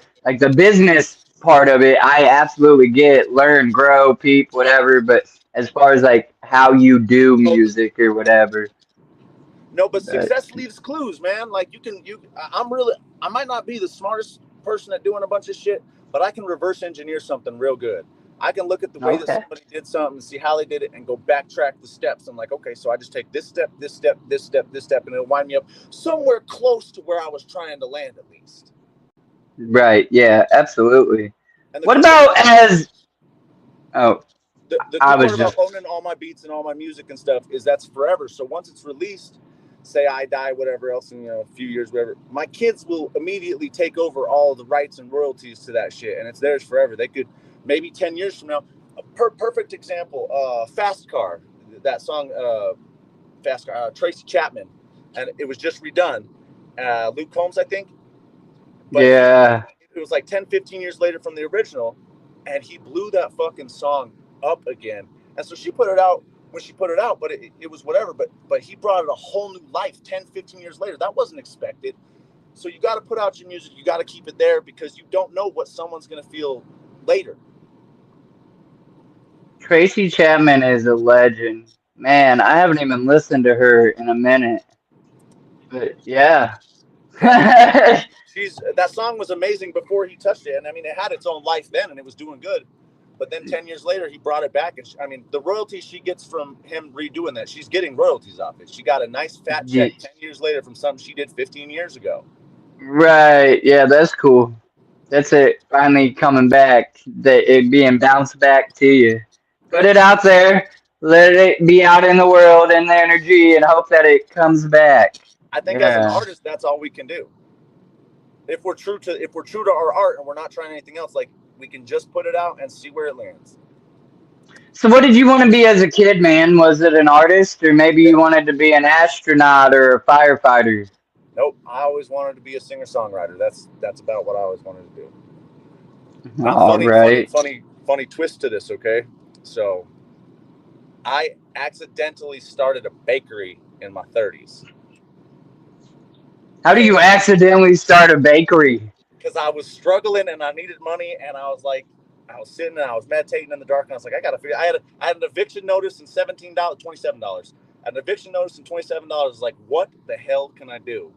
business part of it, I absolutely get, learn, grow, peep, whatever. But as far as like how you do music or whatever, no, but but success leaves clues, man. Like I might not be the smartest person at doing a bunch of shit, but I can reverse engineer something real good. I can look at the way that okay. somebody did something, see how they did it, and go backtrack the steps. I'm like, okay, so I just take this step, this step, this step, this step, and it'll wind me up somewhere close to where I was trying to land at least. Right, yeah, absolutely. And the What cool part about about as oh, the I cool part was about just owning all my beats and all my music and stuff is that's forever. So once it's released, say I die, whatever else in a few years, whatever, my kids will immediately take over all the rights and royalties to that shit, and it's theirs forever. They could maybe 10 years from now. A perfect example, Fast Car, that song, Fast Car, Tracy Chapman, and it was just redone. Luke Combs, I think, but yeah. it was like 10, 15 years later from the original, and he blew that fucking song up again. And so she put it out when she put it out, but it was whatever. But he brought it a whole new life 10, 15 years later. That wasn't expected. So you got to put out your music. You got to keep it there because you don't know what someone's going to feel later. Tracy Chapman is a legend. Man, I haven't even listened to her in a minute. But yeah. Yeah, she's that song was amazing before he touched it, and I mean it had its own life then, and it was doing good. But then 10 years later, he brought it back, and I mean the royalties she gets from him redoing that, she's getting royalties off it. She got a nice fat check Ye- 10 years later from something she did 15 years ago. right, yeah, that's cool. That's it finally coming back, that it being bounced back to you. Put it out there, let it be out in the world and the energy, and hope that it comes back. I think as an Yeah. artist, that's all we can do. If we're true to our art and we're not trying anything else, like we can just put it out and see where it lands. So what did you want to be as a kid, man? Was it an artist, or maybe you wanted to be an astronaut or a firefighter? Nope, I always wanted to be a singer songwriter. That's about what I always wanted to do. Now, All right. funny twist to this. Okay, so I accidentally started a bakery in my 30s. How do you accidentally start a bakery? Because I was struggling and I needed money, and I was like, I was sitting and I was meditating in the dark, and I was like, I gotta figure. I had an eviction notice and $27. An eviction notice and $27. Like, what the hell can I do?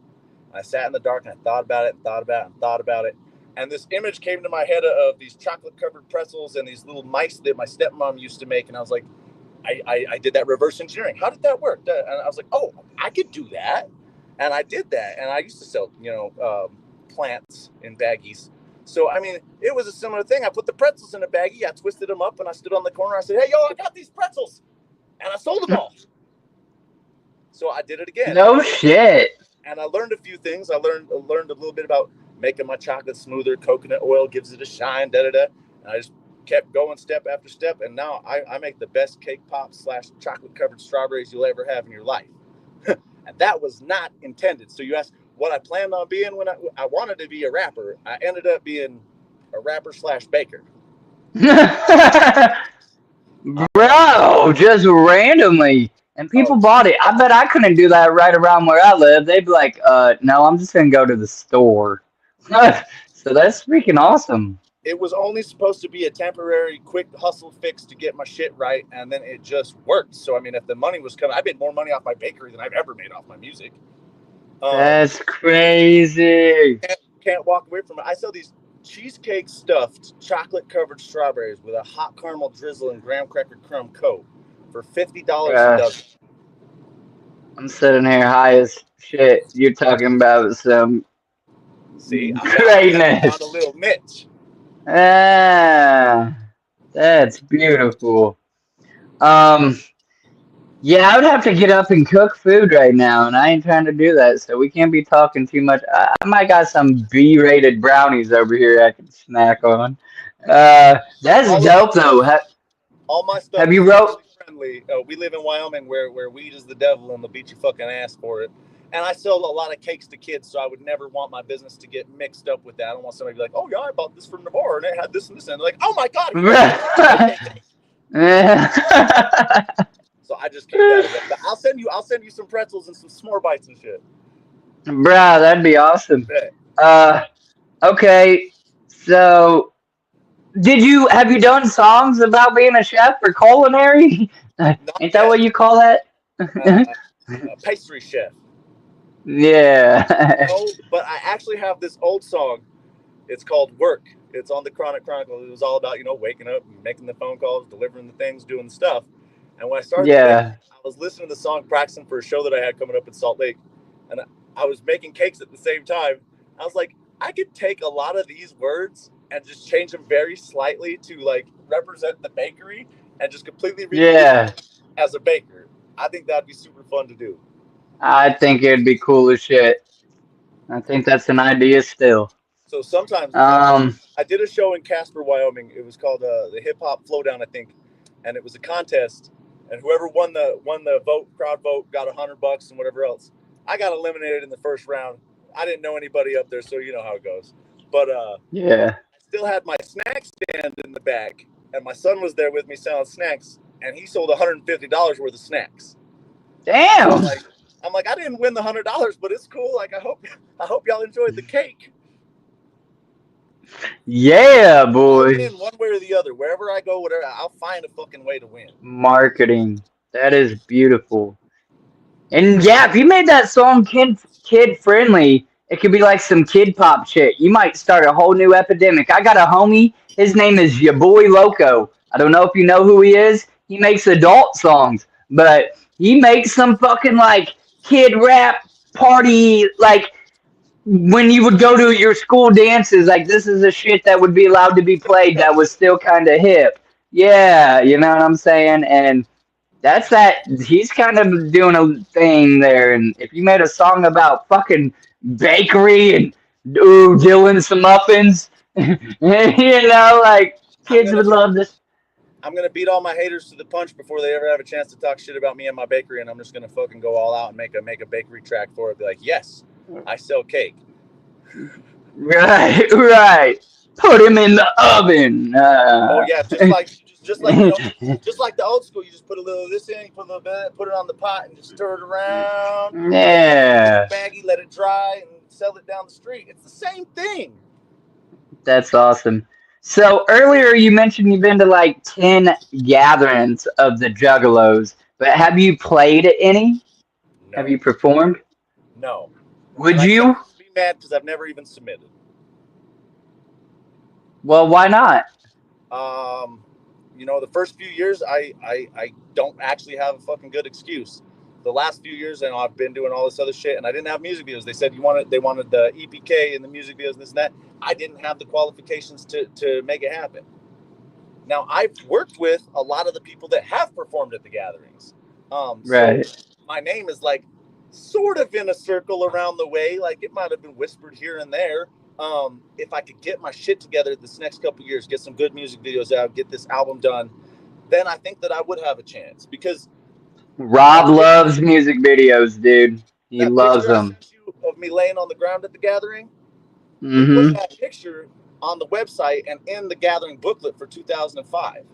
I sat in the dark and I thought about it and thought about it and thought about it. And this image came to my head of these chocolate covered pretzels and these little mice that my stepmom used to make. And I was like, I did that reverse engineering. How did that work? And I was like, oh, I could do that. And I did that. And I used to sell, plants in baggies. So, I mean, it was a similar thing. I put the pretzels in a baggie. I twisted them up and I stood on the corner. I said, hey, yo, I got these pretzels. And I sold them all. So I did it again. No shit. And I learned a few things. I learned a little bit about making my chocolate smoother. Coconut oil gives it a shine, And I just kept going step after step. And now I make the best cake pop / chocolate covered strawberries you'll ever have in your life. And that was not intended. So you asked what I planned on being when I wanted to be a rapper. I ended up being a rapper / baker. Bro, just randomly. And people bought it. I bet I couldn't do that right around where I live. They'd be like, no, I'm just going to go to the store. So that's freaking awesome. It was only supposed to be a temporary, quick hustle fix to get my shit right, and then it just worked. So, I mean, if the money was coming, I made more money off my bakery than I've ever made off my music. That's crazy. Can't walk away from it. I sell these cheesecake stuffed chocolate covered strawberries with a hot caramel drizzle and graham cracker crumb coat for $50 a dozen. I'm sitting here high as shit. You're talking about some greatness. I found a little niche. Ah, that's beautiful. Yeah, I would have to get up and cook food right now, and I ain't trying to do that, so we can't be talking too much. I might got some B-rated brownies over here I can snack on. That's dope, though. All my stuff have you wrote? Friendly. We live in Wyoming where weed is the devil and they'll beat your fucking ass for it. And I sell a lot of cakes to kids, so I would never want my business to get mixed up with that. I don't want somebody to be like, oh, yeah, I bought this from Navarre, and it had this and this. And they're like, oh, my God. So I just keep that of it. But I'll send you some pretzels and some s'more bites and shit. Bruh, that'd be awesome. Okay, so have you done songs about being a chef or culinary? Ain't that what you call that? Pastry chef. Yeah. No, but I actually have this old song. It's called Work. It's on the Chronic Chronicle. It was all about, waking up, making the phone calls, delivering the things, doing the stuff. And when I started, I was listening to the song, practicing for a show that I had coming up in Salt Lake. And I was making cakes at the same time. I was like, I could take a lot of these words and just change them very slightly to represent the bakery and just completely as a baker. I think that'd be super fun to do. I think it'd be cool as shit. I think that's an idea still. So sometimes I did a show in Casper, Wyoming. It was called the Hip Hop Flowdown, I think, and it was a contest. And whoever won the crowd vote, got $100 and whatever else. I got eliminated in the first round. I didn't know anybody up there, so you know how it goes. But I still had my snack stand in the back, and my son was there with me selling snacks, and he sold $150 worth of snacks. Damn. So I'm like, I didn't win the $100, but it's cool. I hope y'all enjoyed the cake. Yeah, boy. I'll win one way or the other. Wherever I go, whatever, I'll find a fucking way to win. Marketing. That is beautiful. And yeah, if you made that song kid friendly, it could be like some kid pop shit. You might start a whole new epidemic. I got a homie. His name is your boy Loco. I don't know if you know who he is. He makes adult songs, but he makes some fucking kid rap party, when you would go to your school dances, this is the shit that would be allowed to be played that was still kind of hip. Yeah, you know what I'm saying? And that's that. He's kind of doing a thing there. And if you made a song about fucking bakery and doing some muffins, kids would love this. I'm gonna beat all my haters to the punch before they ever have a chance to talk shit about me and my bakery, and I'm just gonna fucking go all out and make a bakery track for it. Be like, yes, I sell cake. Right, right. Put him in the oven. Oh yeah, just like you know, just like the old school. You just put a little of this in, you put a little bit, put it on the pot, and just stir it around. Yeah, Baggy, let it dry, and sell it down the street. It's the same thing. that's awesome. So earlier you mentioned you've been to like 10 gatherings of the Juggalos, but have you played at any? Have No, you performed? no. Would And I you? can't be mad because I've never even submitted. Well, why not? You know, the first few years, I don't actually have a fucking good excuse. The last few years, you know, I've been doing all this other shit, and I didn't have music videos. They said they wanted the EPK and the music videos and this and that. I didn't have the qualifications to make it happen. Now, I've worked with a lot of the people that have performed at the gatherings. Right. So my name is like sort of in a circle around the way. Like it might have been whispered here and there. If I could get my shit together this next couple of years, get some good music videos out, get this album done, then I think that I would have a chance. Because Rob loves music videos, dude. He that loves picture I them. sent you of me laying on the ground at the gathering, we put Mm-hmm. that picture on the website and in the gathering booklet for 2005.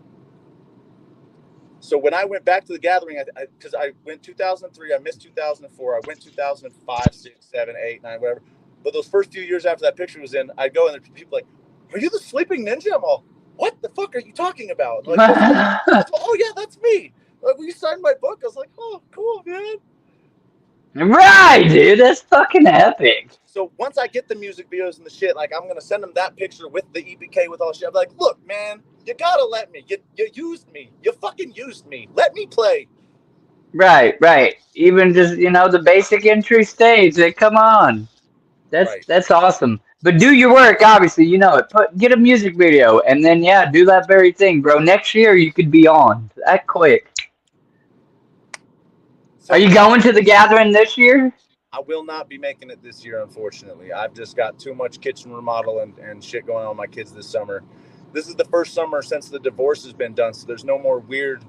So when I went back to the gathering, because I went 2003, I missed 2004, I went 2005, 6, 7, 8, 9, whatever. But those first few years after that picture was in, I'd go and people like, "Are you the sleeping ninja?" I'm all, "What the fuck are you talking about?" Like, "Oh yeah, that's me. Like, will you sign my book?" I was like, "Oh, cool, man." Right, dude. That's fucking epic. So once I get the music videos and the shit, like I'm gonna send them that picture with the EPK with all the shit. I'm like, "Look, man, you gotta let me. You used me. You fucking used me. Let me play." Right, right. Even just, the basic entry stage. Like, come on. That's Right. that's awesome. But do your work, obviously, you know it. Get a music video and then yeah, do that very thing, bro. Next year you could be on. That quick. So Are you going to the gathering this year? I will not be making it this year, unfortunately. I've just got too much kitchen remodel and shit going on with my kids this summer. This is the first summer since the divorce has been done, so there's no more weird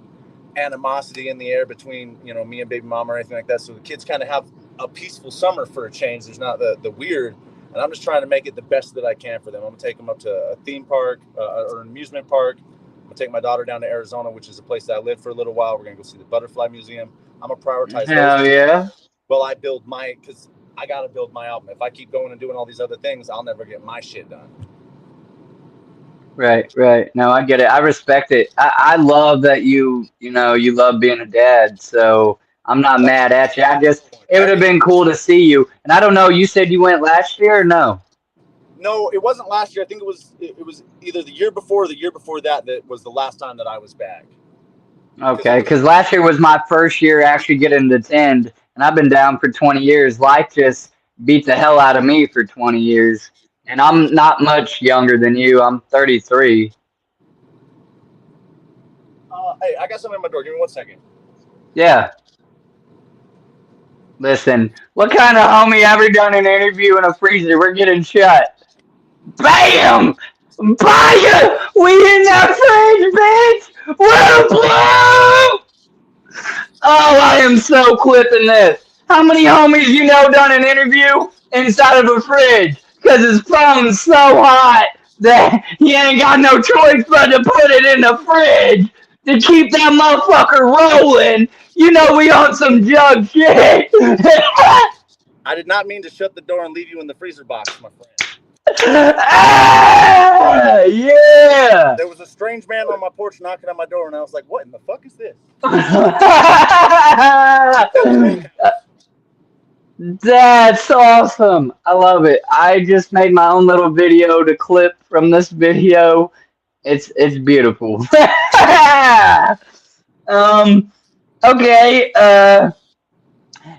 animosity in the air between, me and baby mom or anything like that. So the kids kind of have a peaceful summer for a change. There's not the weird, and I'm just trying to make it the best that I can for them. I'm gonna take them up to a theme park or an amusement park. I'm gonna take my daughter down to Arizona, which is a place that I lived for a little while. We're gonna go see the Butterfly Museum. I'm gonna prioritize Hell those. yeah. Well, I build because I got to build my album. If I keep going and doing all these other things, I'll never get my shit done. Right, right. No, I get it. I respect it. I love that you love being a dad. So I'm not mad at you. It would have been cool to see you. And I don't know, you said you went last year or no? No, it wasn't last year. I think it was either the year before or the year before that was the last time that I was back. Okay, because last year was my first year actually getting to attend, and I've been down for 20 years. Life just beat the hell out of me for 20 years. And I'm not much younger than you. I'm 33. Hey, I got something at my door. Give me 1 second. Yeah. Listen, what kind of homie ever done an interview in a freezer? We're getting shut. Bam! Fire! We in that fridge, bitch! Whoa, blow! Oh, I am so clipping this. How many homies you know done an interview inside of a fridge? Because his phone's so hot that he ain't got no choice but to put it in the fridge to keep that motherfucker rolling. You know we on some jug shit. I did not mean to shut the door and leave you in the freezer box, my friend. Ah, yeah. There was a strange man on my porch knocking on my door, and I was like, "What in the fuck is this?" That's awesome. I love it. I just made my own little video to clip from this video. It's beautiful. Okay.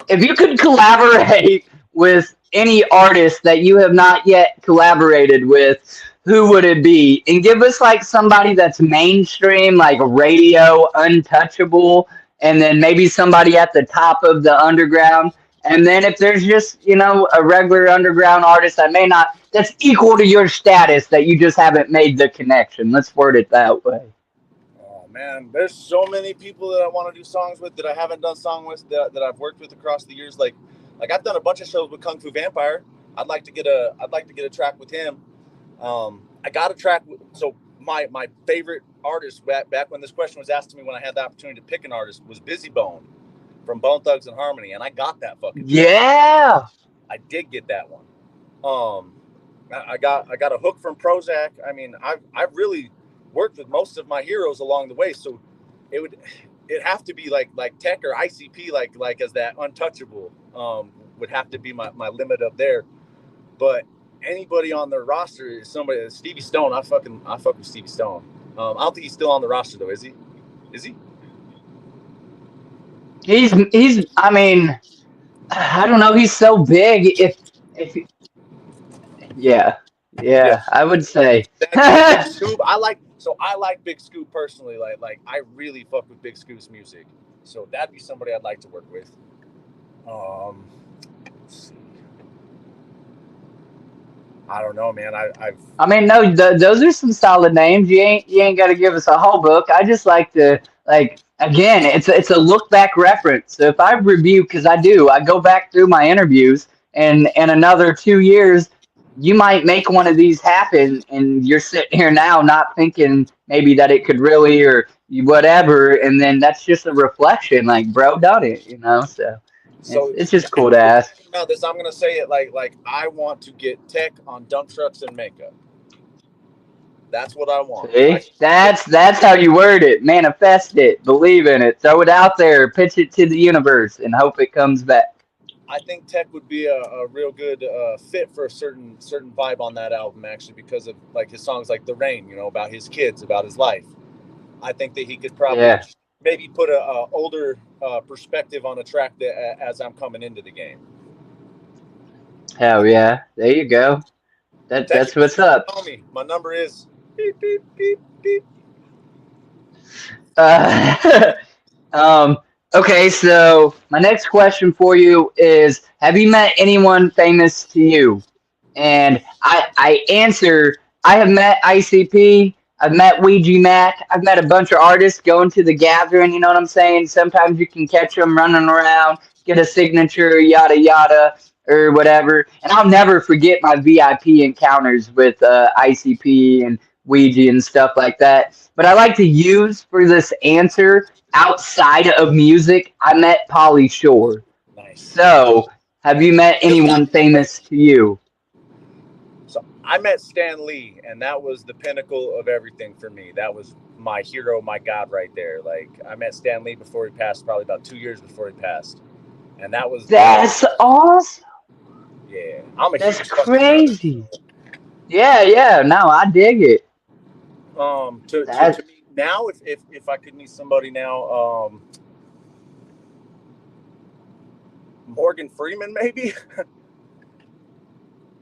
If you could collaborate with any artist that you have not yet collaborated with, who would it be? And give us like somebody that's mainstream, like radio, untouchable, and then maybe somebody at the top of the underground. And then if there's just, a regular underground artist that may not, that's equal to your status that you just haven't made the connection. Let's word it that way. Oh man, there's so many people that I want to do songs with that I haven't done song with that I've worked with across the years. Like I've done a bunch of shows with Kung Fu Vampire. I'd like to get a track with him. I got a track. So my favorite artist back when this question was asked to me, when I had the opportunity to pick an artist, was Busy Bone from Bone Thugs and Harmony, and I got that fucking track. Yeah, I did get that one. I got a hook from Prozac. I mean, I've really worked with most of my heroes along the way, so it'd have to be like Tech or ICP, like as that untouchable would have to be my limit up there. But anybody on their roster is somebody. Stevie Stone, I fuck with Stevie Stone. I don't think he's still on the roster though, is he? Is he? he's. I mean, I don't know. He's so big. If yeah, I would say. Big Scoop. I like Big Scoop personally. Like I really fuck with Big Scoop's music. So that'd be somebody I'd like to work with. Let's see. I don't know, man. I mean, no, those are some solid names. You ain't got to give us a whole book. I just like to again. It's a look back reference. So if I review, because I go back through my interviews, and in another 2 years, you might make one of these happen, and you're sitting here now not thinking maybe that it could really or whatever, and then that's just a reflection. Like, bro, done it, you know. So it's just cool to ask. About this, I'm gonna say it like I want to get Tech on dump trucks and makeup. That's what I want. See? That's how you word it. Manifest it. Believe in it. Throw it out there. Pitch it to the universe and hope it comes back. I think Tech would be a real good fit for a certain vibe on that album, actually, because of like his songs like The Rain, you know, about his kids, about his life. I think that he could probably maybe put a older perspective on a track that as I'm coming into the game. Hell yeah. There you go. That's what's up. Call me. My number is beep, beep, beep, beep. Okay, so my next question for you is, have you met anyone famous to you? And I answer, I have met ICP, I've met Ouija Mac, I've met a bunch of artists going to the gathering, you know what I'm saying? Sometimes you can catch them running around, get a signature, yada yada, or whatever. And I'll never forget my VIP encounters with ICP and Ouija and stuff like that. But I like to use for this answer, outside of music, I met Pauly Shore. Nice. So, have you met anyone famous to you? So I met Stan Lee, and that was the pinnacle of everything for me. That was my hero, my god right there. Like, I met Stan Lee before he passed, probably about 2 years before he passed. And that's awesome. Yeah. That's crazy. Yeah, no, I dig it. To me now, if I could meet somebody now, Morgan Freeman, maybe.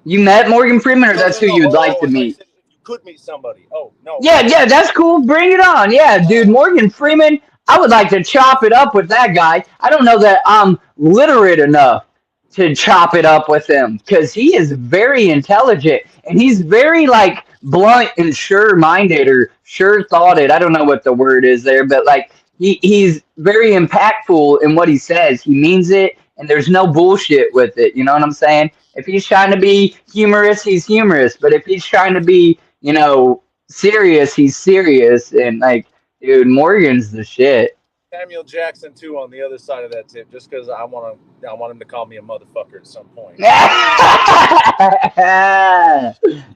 You met Morgan Freeman, or that's who you'd like to meet? If you could meet somebody. Oh no. Yeah, that's cool. Bring it on. Yeah, dude, Morgan Freeman. I would like to chop it up with that guy. I don't know that I'm literate enough to chop it up with him, because he is very intelligent and he's very like blunt and sure-minded or sure-thoughted. I don't know what the word is there, but like he's very impactful in what he says. He means it, and there's no bullshit with it. You know what I'm saying? If he's trying to be humorous, he's humorous. But if he's trying to be, you know, serious, he's serious. And like, dude, Morgan's the shit. Samuel Jackson too on the other side of that tip, just because I want him to call me a motherfucker at some point.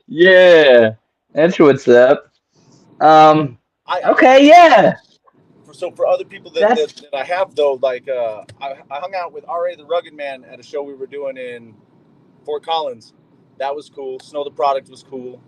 Yeah, that's what's up. Okay, yeah. So for other people that I have though, like I hung out with R.A. the Rugged Man at a show we were doing in Fort Collins. That was cool. Snow the Product was cool.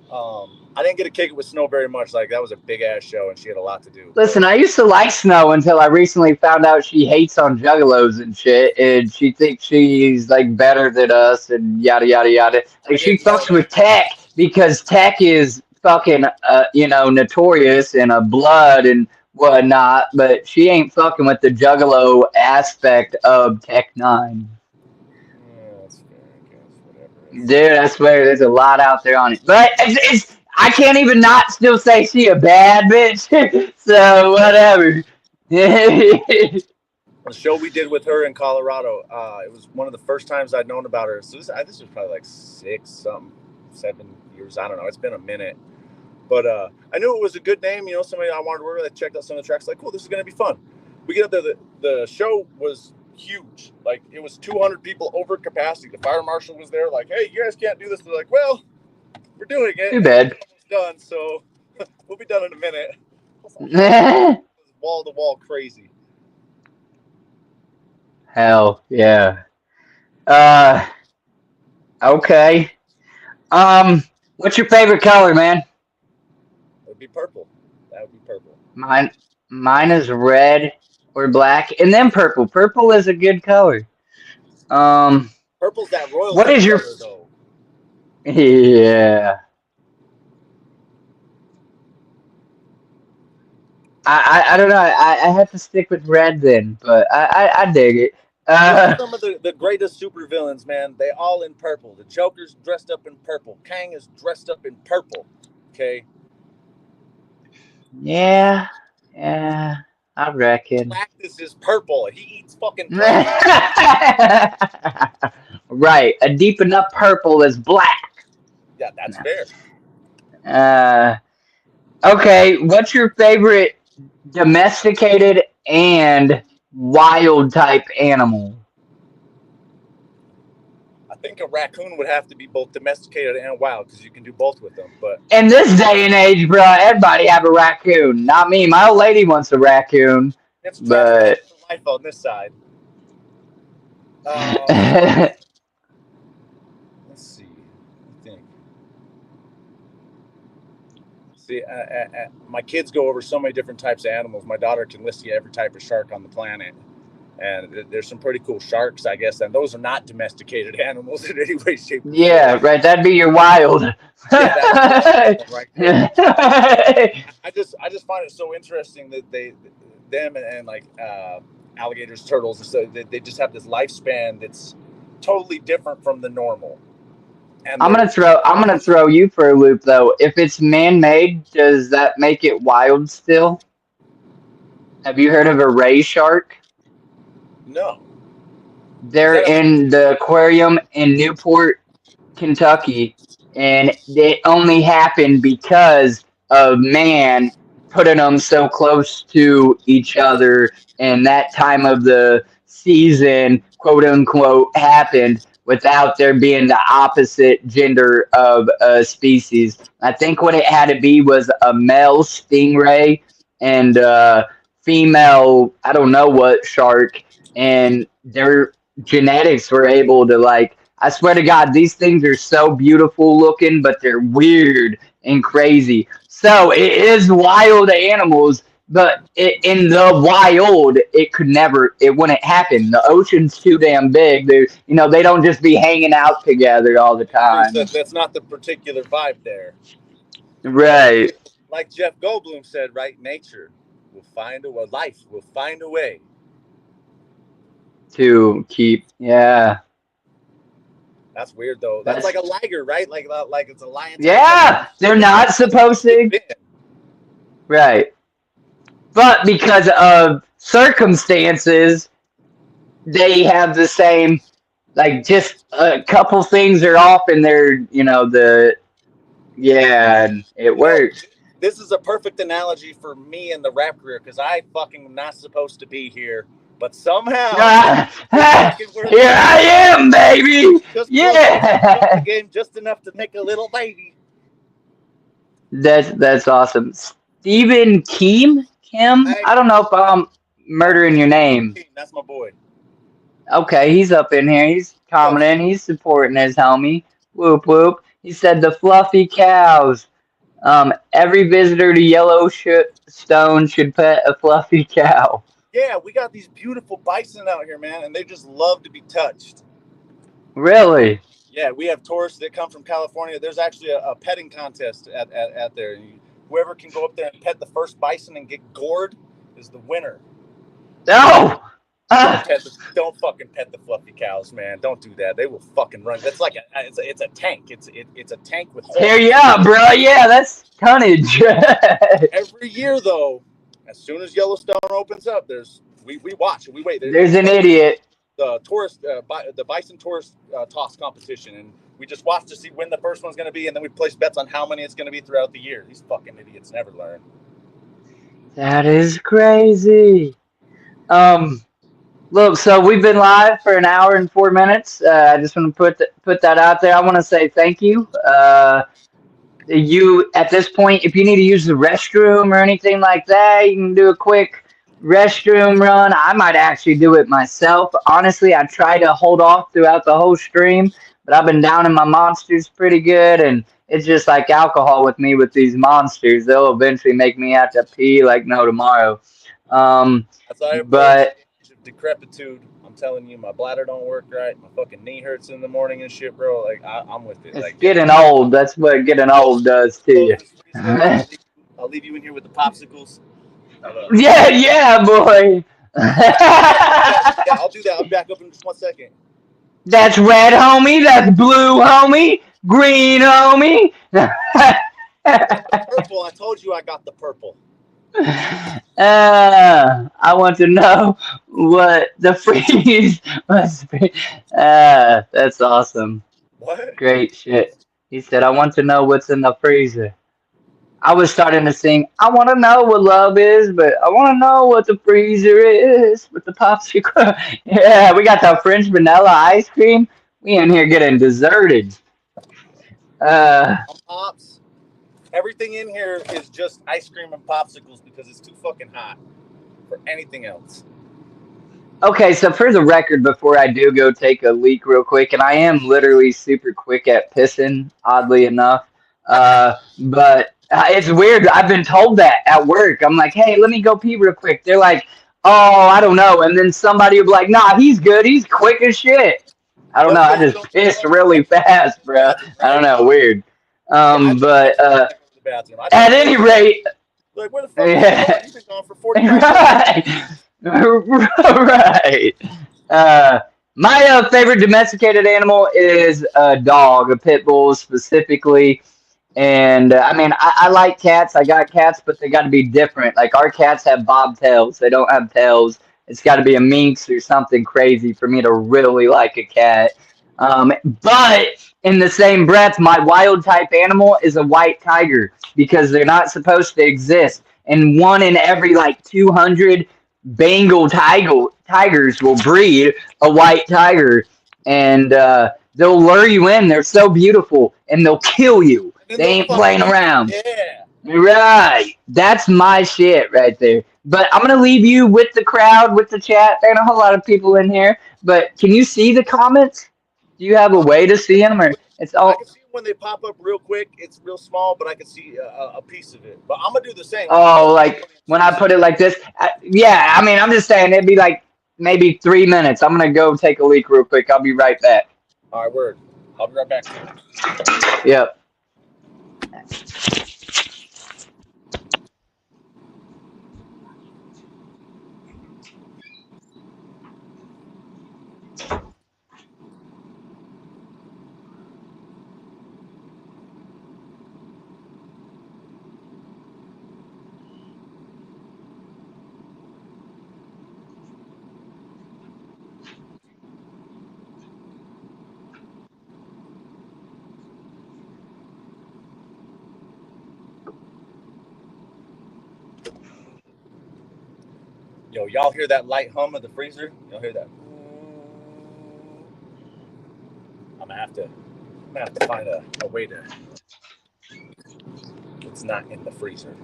I didn't get to kick it with Snow very much. Like, that was a big ass show, and she had a lot to do. Listen, I used to like Snow until I recently found out she hates on juggalos and shit, and she thinks she's like better than us and yada yada yada. Like, she fucks with Tech because Tech is fucking you know, notorious and a blood and whatnot, but she ain't fucking with the juggalo aspect of Tech 9. Yeah, that's fair, I guess. Whatever. Dude, I swear there's a lot out there on it. But I can't even not still say she a bad bitch. So whatever. The show we did with her in Colorado, it was one of the first times I'd known about her. So this was probably like 7 years. I don't know. It's been a minute. But I knew it was a good name. You know, somebody I wanted to work with. I checked out some of the tracks. Like, cool, this is going to be fun. We get up there. The show was huge. Like, it was 200 people over capacity. The fire marshal was there. Like, hey, you guys can't do this. They're like, well, we're doing it. Too bad. It's done. So we'll be done in a minute. Wall to wall crazy. Hell yeah. Okay. What's your favorite color, man? It would be purple. That would be purple. Mine is red or black, and then purple. Purple is a good color. Purple's that royalty what is your color, though. Yeah. I don't know. I have to stick with red then, but I dig it. Some of the greatest supervillains, man, they all in purple. The Joker's dressed up in purple. Kang is dressed up in purple. Okay. Yeah, I reckon. Galactus is purple. He eats fucking purple. Right, a deep enough purple is black. Yeah, that's fair. Okay, what's your favorite domesticated and wild type animal? I think a raccoon would have to be both domesticated and wild because you can do both with them. But in this day and age, bro, everybody have a raccoon. Not me. My old lady wants a raccoon. it's But life on this side. Let's see. I think. See, my kids go over so many different types of animals. My daughter can list you every type of shark on the planet. And there's some pretty cool sharks, I guess, and those are not domesticated animals in any way, shape, or yeah, right. That'd be your wild. Yeah, right. I just find it so interesting that them and like alligators, turtles, so they just have this lifespan that's totally different from the normal. And I'm gonna throw you for a loop though. If it's man-made, does that make it wild still? Have you heard of a ray shark? no. They're in the aquarium in Newport, Kentucky, and it only happened because of man putting them so close to each other, and that time of the season, quote unquote, happened without there being the opposite gender of a species. I think what it had to be was a male stingray and female, I don't know what shark, and their genetics were able to like. I swear to God, these things are so beautiful looking, but they're weird and crazy. So it is wild animals, but in the wild, it wouldn't happen. The ocean's too damn big. They don't just be hanging out together all the time. That's not the particular vibe there. Right. Like Jeff Goldblum said, right? Nature will find a way. Life will find a way To keep, yeah. That's weird though. That's like a liger, right? Like it's a lion. Yeah, they're not supposed to. Right. But because of circumstances, they have the same, like just a couple things are off and they're, it works. This is a perfect analogy for me in the rap career because I fucking am not supposed to be here. But somehow, here I am, baby. Just yeah, the game just enough to make a little baby. That's awesome. Stephen Kim? I don't know if I'm murdering your name. That's my boy. Okay, he's up in here. He's commenting. He's supporting his homie. Whoop whoop. He said the fluffy cows. Every visitor to Yellowstone should pet a fluffy cow. Yeah, we got these beautiful bison out here, man, and they just love to be touched. Really? Yeah, we have tourists that come from California. There's actually a petting contest at there. Whoever can go up there and pet the first bison and get gored is the winner. Oh! Don't fucking pet the fluffy cows, man. Don't do that. They will fucking run. That's like it's a tank. It's a tank with horns. Here, yeah, bro. Yeah, that's tonnage. Every year, though, as soon as Yellowstone opens up, we watch and we wait. There's an idiot. The bison tourist toss competition, and we just watch to see when the first one's going to be, and then we place bets on how many it's going to be throughout the year. These fucking idiots never learn. That is crazy. Look, so we've been live for an hour and 4 minutes. I just want to put that out there. I want to say thank you. You at this point, if you need to use the restroom or anything like that, you can do a quick restroom run. I might actually do it myself. Honestly, I try to hold off throughout the whole stream, but I've been down in my monsters pretty good, and it's just like alcohol with me with these monsters. They'll eventually make me have to pee like no tomorrow. As I approach decrepitude, I'm telling you, my bladder don't work right. My fucking knee hurts in the morning and shit, bro. Like I'm with it. It's like getting old. That's what getting old does to you. I'll leave you in here with the popsicles. Yeah, boy. Yeah, I'll do that. I'll back up in just 1 second. That's red, homie. That's blue, homie. Green, homie. Purple. I told you I got the purple. I want to know what the freeze must be. That's awesome. What? Great shit. He said, I want to know what's in the freezer. I was starting to sing, I want to know what love is, but I want to know what the freezer is with the popsicle. Yeah, we got the French vanilla ice cream. We in here getting deserted. Pops. Everything in here is just ice cream and popsicles because it's too fucking hot for anything else. Okay, so for the record, before I do go take a leak real quick, and I am literally super quick at pissing, oddly enough, but it's weird. I've been told that at work. I'm like, hey, let me go pee real quick. They're like, oh, I don't know. And then somebody will be like, nah, he's good. He's quick as shit. I don't know. I just pissed really fast, bro. I don't know. Weird. But at any rate, like, where the fuck yeah. You've been gone for 40 minutes. Right. My favorite domesticated animal is a dog, a pit bull specifically. And I mean, I like cats. I got cats, but they got to be different. Like our cats have bobtails. They don't have tails. It's got to be a minx or something crazy for me to really like a cat. But in the same breath, my wild type animal is a white tiger because they're not supposed to exist. And one in every like 200 Bengal tigers will breed a white tiger, and they'll lure you in. They're so beautiful, and they'll kill you. They ain't playing around. Yeah. Right. That's my shit right there. But I'm going to leave you with the crowd, with the chat. There ain't a whole lot of people in here. But can you see the comments? Do you have a way to see them? Or it's all... I can see them when they pop up real quick. It's real small, but I can see a piece of it. But I'm going to do the same. Oh, like when I put it like this? Yeah, I mean, I'm just saying it'd be like maybe 3 minutes. I'm going to go take a leak real quick. I'll be right back. All right, word. I'll be right back. Yep. Yo, y'all hear that light hum of the freezer? Y'all hear that? I'm gonna have to find a way to. It's not in the freezer.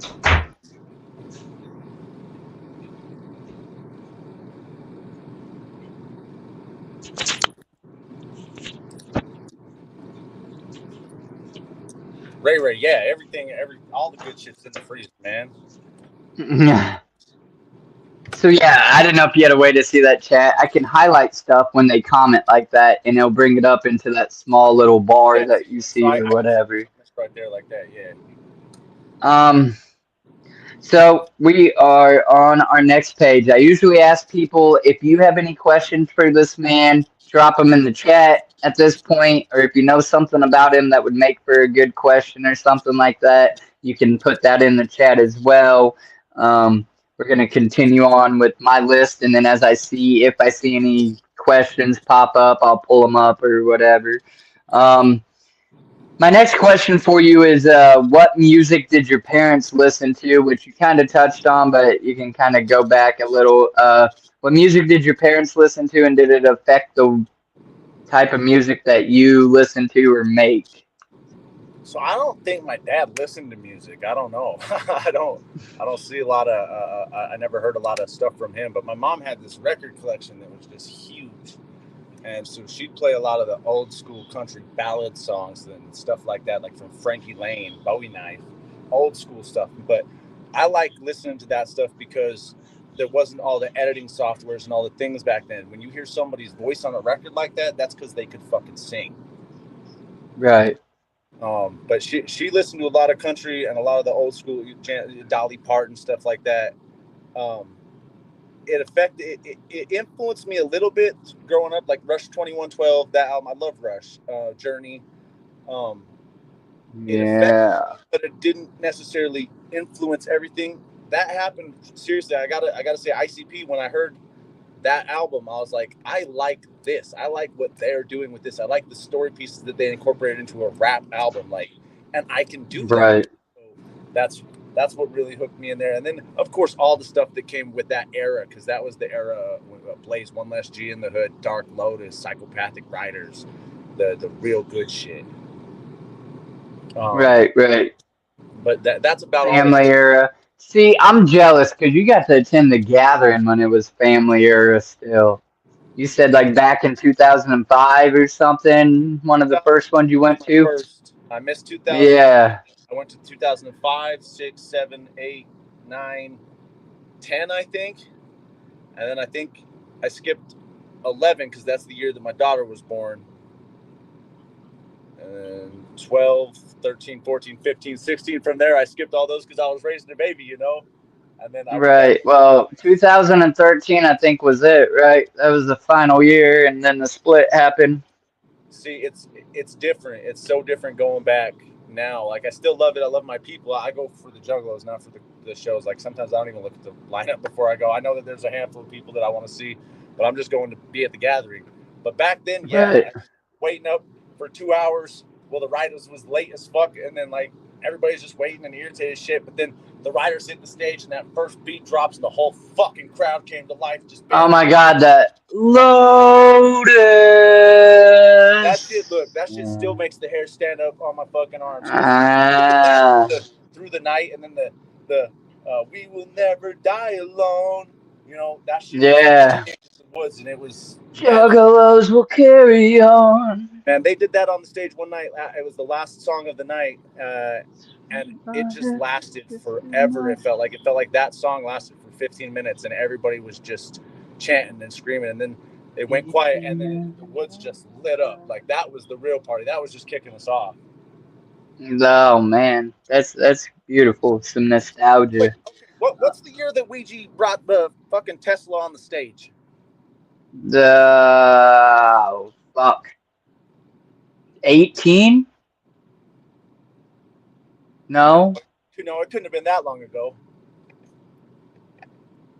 Ray, yeah, all the good shit's in the freezer, man. So yeah, I don't know if you had a way to see that chat. I can highlight stuff when they comment like that, and it'll bring it up into that small little bar that you see or whatever. Right there, like that, yeah. So we are on our next page. I usually ask people if you have any questions for this man, drop them in the chat at this point, or if you know something about him that would make for a good question or something like that, you can put that in the chat as well. We're going to continue on with my list, and then as I see, if I see any questions pop up, I'll pull them up or whatever. My next question for you is what music did your parents listen to, which you kind of touched on, but you can kind of go back a little. What music did your parents listen to, and did it affect the type of music that you listen to or make? So I don't think my dad listened to music. I don't know. I don't see a lot of. I never heard a lot of stuff from him. But my mom had this record collection that was just huge, and so she'd play a lot of the old school country ballad songs and stuff like that, like from Frankie Lane, Bowie Knife, old school stuff. But I like listening to that stuff because there wasn't all the editing softwares and all the things back then. When you hear somebody's voice on a record like that, that's because they could fucking sing. Right. But she listened to a lot of country and a lot of the old school Dolly Parton stuff like that. Um, it influenced me a little bit growing up, like Rush 2112, that album. I love Rush, Journey. It affected Yeah. me, but it didn't necessarily influence everything. That happened seriously. I gotta say, ICP, when I heard that album, I was like, I like this. I like what they're doing with this. I like the story pieces that they incorporated into a rap album, like, and I can do that. Right. So that's what really hooked me in there. And then, of course, all the stuff that came with that era, because that was the era when Blaze, One Less G in the Hood, Dark Lotus, Psychopathic Riders, the real good shit. Right. Right. But that's about all Family that. era. See, I'm jealous because you got to attend the gathering when it was family era still. You said like back in 2005 or something, one of the first ones you went to? First, I missed 2000. Yeah. I went to 2005, 6, 7, 8, 9, 10, I think. And then I think I skipped 11 because that's the year that my daughter was born. And 12, 13, 14, 15, 16. From there, I skipped all those because I was raising a baby, you know? And then I went back. Right. Well, 2013, I think, was it, right? That was the final year, and then the split happened. See, it's different. It's so different going back now. Like, I still love it. I love my people. I go for the juggalos, not for the shows. Like, sometimes I don't even look at the lineup before I go. I know that there's a handful of people that I want to see, but I'm just going to be at the gathering. But back then, Right. yeah, waiting up for 2 hours. Well, the riders was late as fuck, and then like everybody's just waiting and irritated as shit. But then the riders hit the stage, and that first beat drops, and the whole fucking crowd came to life. Just Oh bam. my God, that That Lotus. shit, look, that shit Yeah. still makes the hair stand up on my fucking arms. Ah. Through the night, and then the we will never die alone. You know, that shit was Yeah. in the woods, and it was, man. Juggalos will carry on. And they did that on the stage one night. It was the last song of the night, and it just lasted forever. It felt like that song lasted for 15 minutes, and everybody was just chanting and screaming. And then it went quiet, and then the woods just lit up. Like, that was the real party. That was just kicking us off. Oh man, that's beautiful. Some Wait, nostalgia. okay, what's the year that Ouija brought the fucking Tesla on the stage? Oh, fuck. 18? No, You know, it couldn't have been that long ago.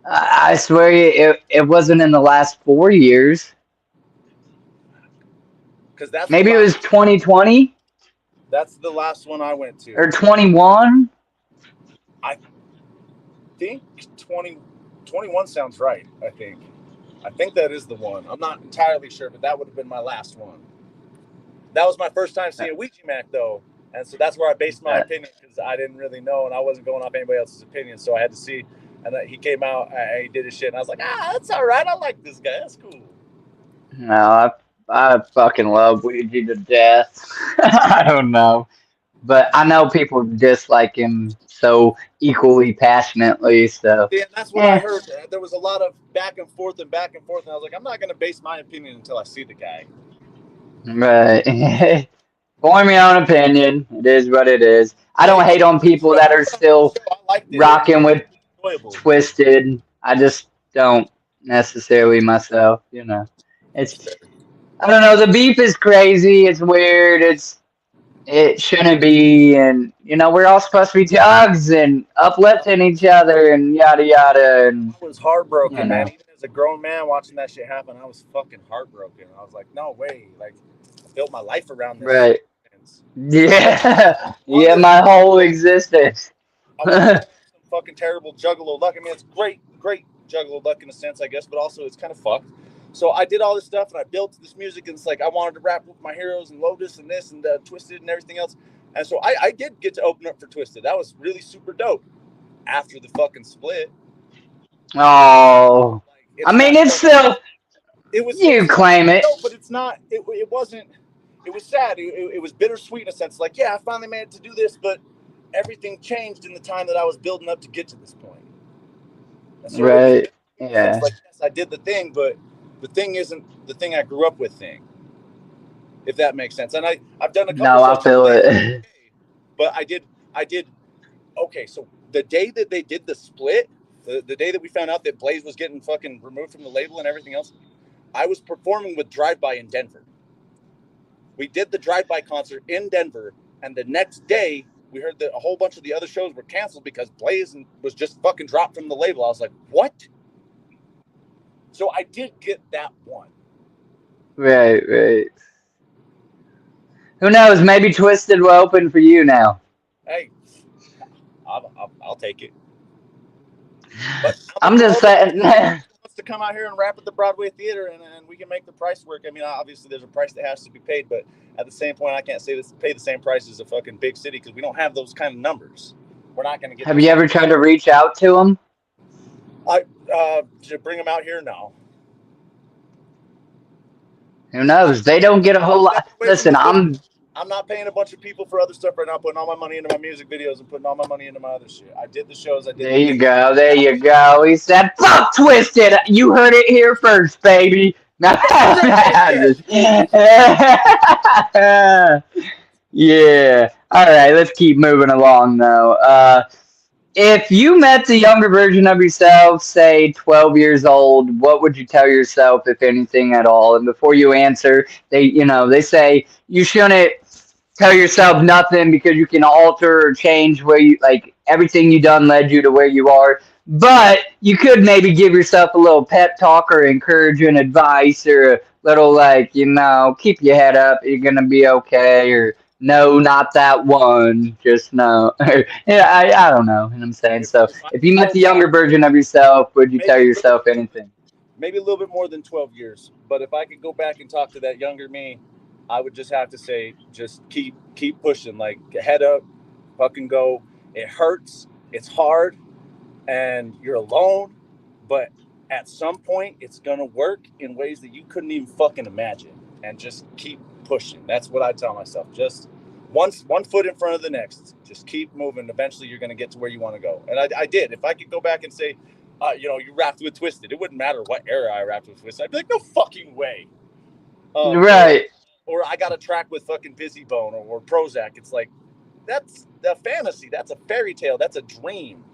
I swear it wasn't in the last 4 years. Because that's Maybe it was 2020 that's the last one I went to. or 21. I think 21 sounds right. I think that is the one. I'm not entirely sure, but that would have been my last one. That was my first time seeing Ouija Mac, though, and so that's where I based my opinion, because I didn't really know, and I wasn't going off anybody else's opinion, so I had to see. And he came out, and he did his shit, and I was like, that's all right. I like this guy. That's cool. No, I fucking love Ouija to death. I don't know, but I know people dislike him so equally passionately. So, Yeah, that's what I eh, heard. There was a lot of back and forth, and I was like, I'm not going to base my opinion until I see the guy. right. Form your own opinion. It is what it is. I don't hate on people that are still I liked it. rocking with Enjoyable. Twisted. I just don't necessarily myself, you know. It's I don't know. The beef is crazy. It's weird. It shouldn't be, and you know we're all supposed to be thugs and uplifting each other and yada yada, and I was you heartbroken, man. know. Even as a grown man watching that shit happen, I was fucking heartbroken. I was like, no way. Like, I built my life around this. Right. And Yeah. on Yeah, this, my whole existence. I want to some fucking terrible juggalo luck. I mean, it's great juggalo luck in a sense, I guess, but also it's kind of fucked. So I did all this stuff and I built this music, and it's like I wanted to rap with my heroes and Lotus and this and Twisted and everything else. And so I did get to open up for Twisted. That was really super dope. After the fucking split, Oh. like I it's mean, not. it's still, It was you claim it. dope, but it's not. It wasn't. It was sad. It was bittersweet in a sense. Like, yeah, I finally made it to do this, but everything changed in the time that I was building up to get to this point. And so it was Right. in a sense Yeah. like, yes, I did the thing, but the thing isn't the thing I grew up with thing, if that makes sense. And I've done a couple No, I shows, feel it. but I did okay. So the day that they did the split, the day that we found out that Blaze was getting fucking removed from the label and everything else, I was performing with Drive By in Denver. We did the Drive By concert in Denver, and the next day we heard that a whole bunch of the other shows were canceled because Blaze was just fucking dropped from the label. I was like, what? So I did get that one. Right, right. Who knows? Maybe Twisted will open for you now. Hey, I'll take it. But I'm just saying. wants to come out here and rap at the Broadway Theater, and we can make the price work. I mean, obviously there's a price that has to be paid, but at the same point, I can't say this pay the same price as a fucking big city because we don't have those kind of numbers. We're not going to get. Have you ever tried to reach out to him? To bring them out here now. Who knows? They don't get a whole lot. Listen, I'm not paying a bunch of people for other stuff right now. Putting all my money into my music videos and putting all my money into my other shit. I did the shows. There you go. There you go. He said, "Fuck Twisted." You heard it here first, baby. Yeah. All right. Let's keep moving along, though. If you met the younger version of yourself, say 12 years old, what would you tell yourself, if anything at all? And before you answer, they say you shouldn't tell yourself nothing because you can alter or change where you like everything you done led you to where you are. But you could maybe give yourself a little pep talk or encouraging advice or a little keep your head up. You're gonna be okay. Or no, not that one. Just no. Yeah, I don't know what I'm saying. So if you met the younger version of yourself, would you tell yourself anything? Maybe a little bit more than 12 years. But if I could go back and talk to that younger me, I would just have to say, just keep pushing, like head up, fucking go. It hurts. It's hard. And you're alone. But at some point, it's going to work in ways that you couldn't even fucking imagine. And just keep pushing. That's what I tell myself. Just one foot in front of the next. Just keep moving. Eventually, you're going to get to where you want to go. And I did. If I could go back and say, you rapped with Twisted, it wouldn't matter what era I rapped with Twisted. I'd be like, no fucking way. Right. Or I got a track with fucking Busy Bone or Prozac. It's like, that's a fantasy. That's a fairy tale. That's a dream.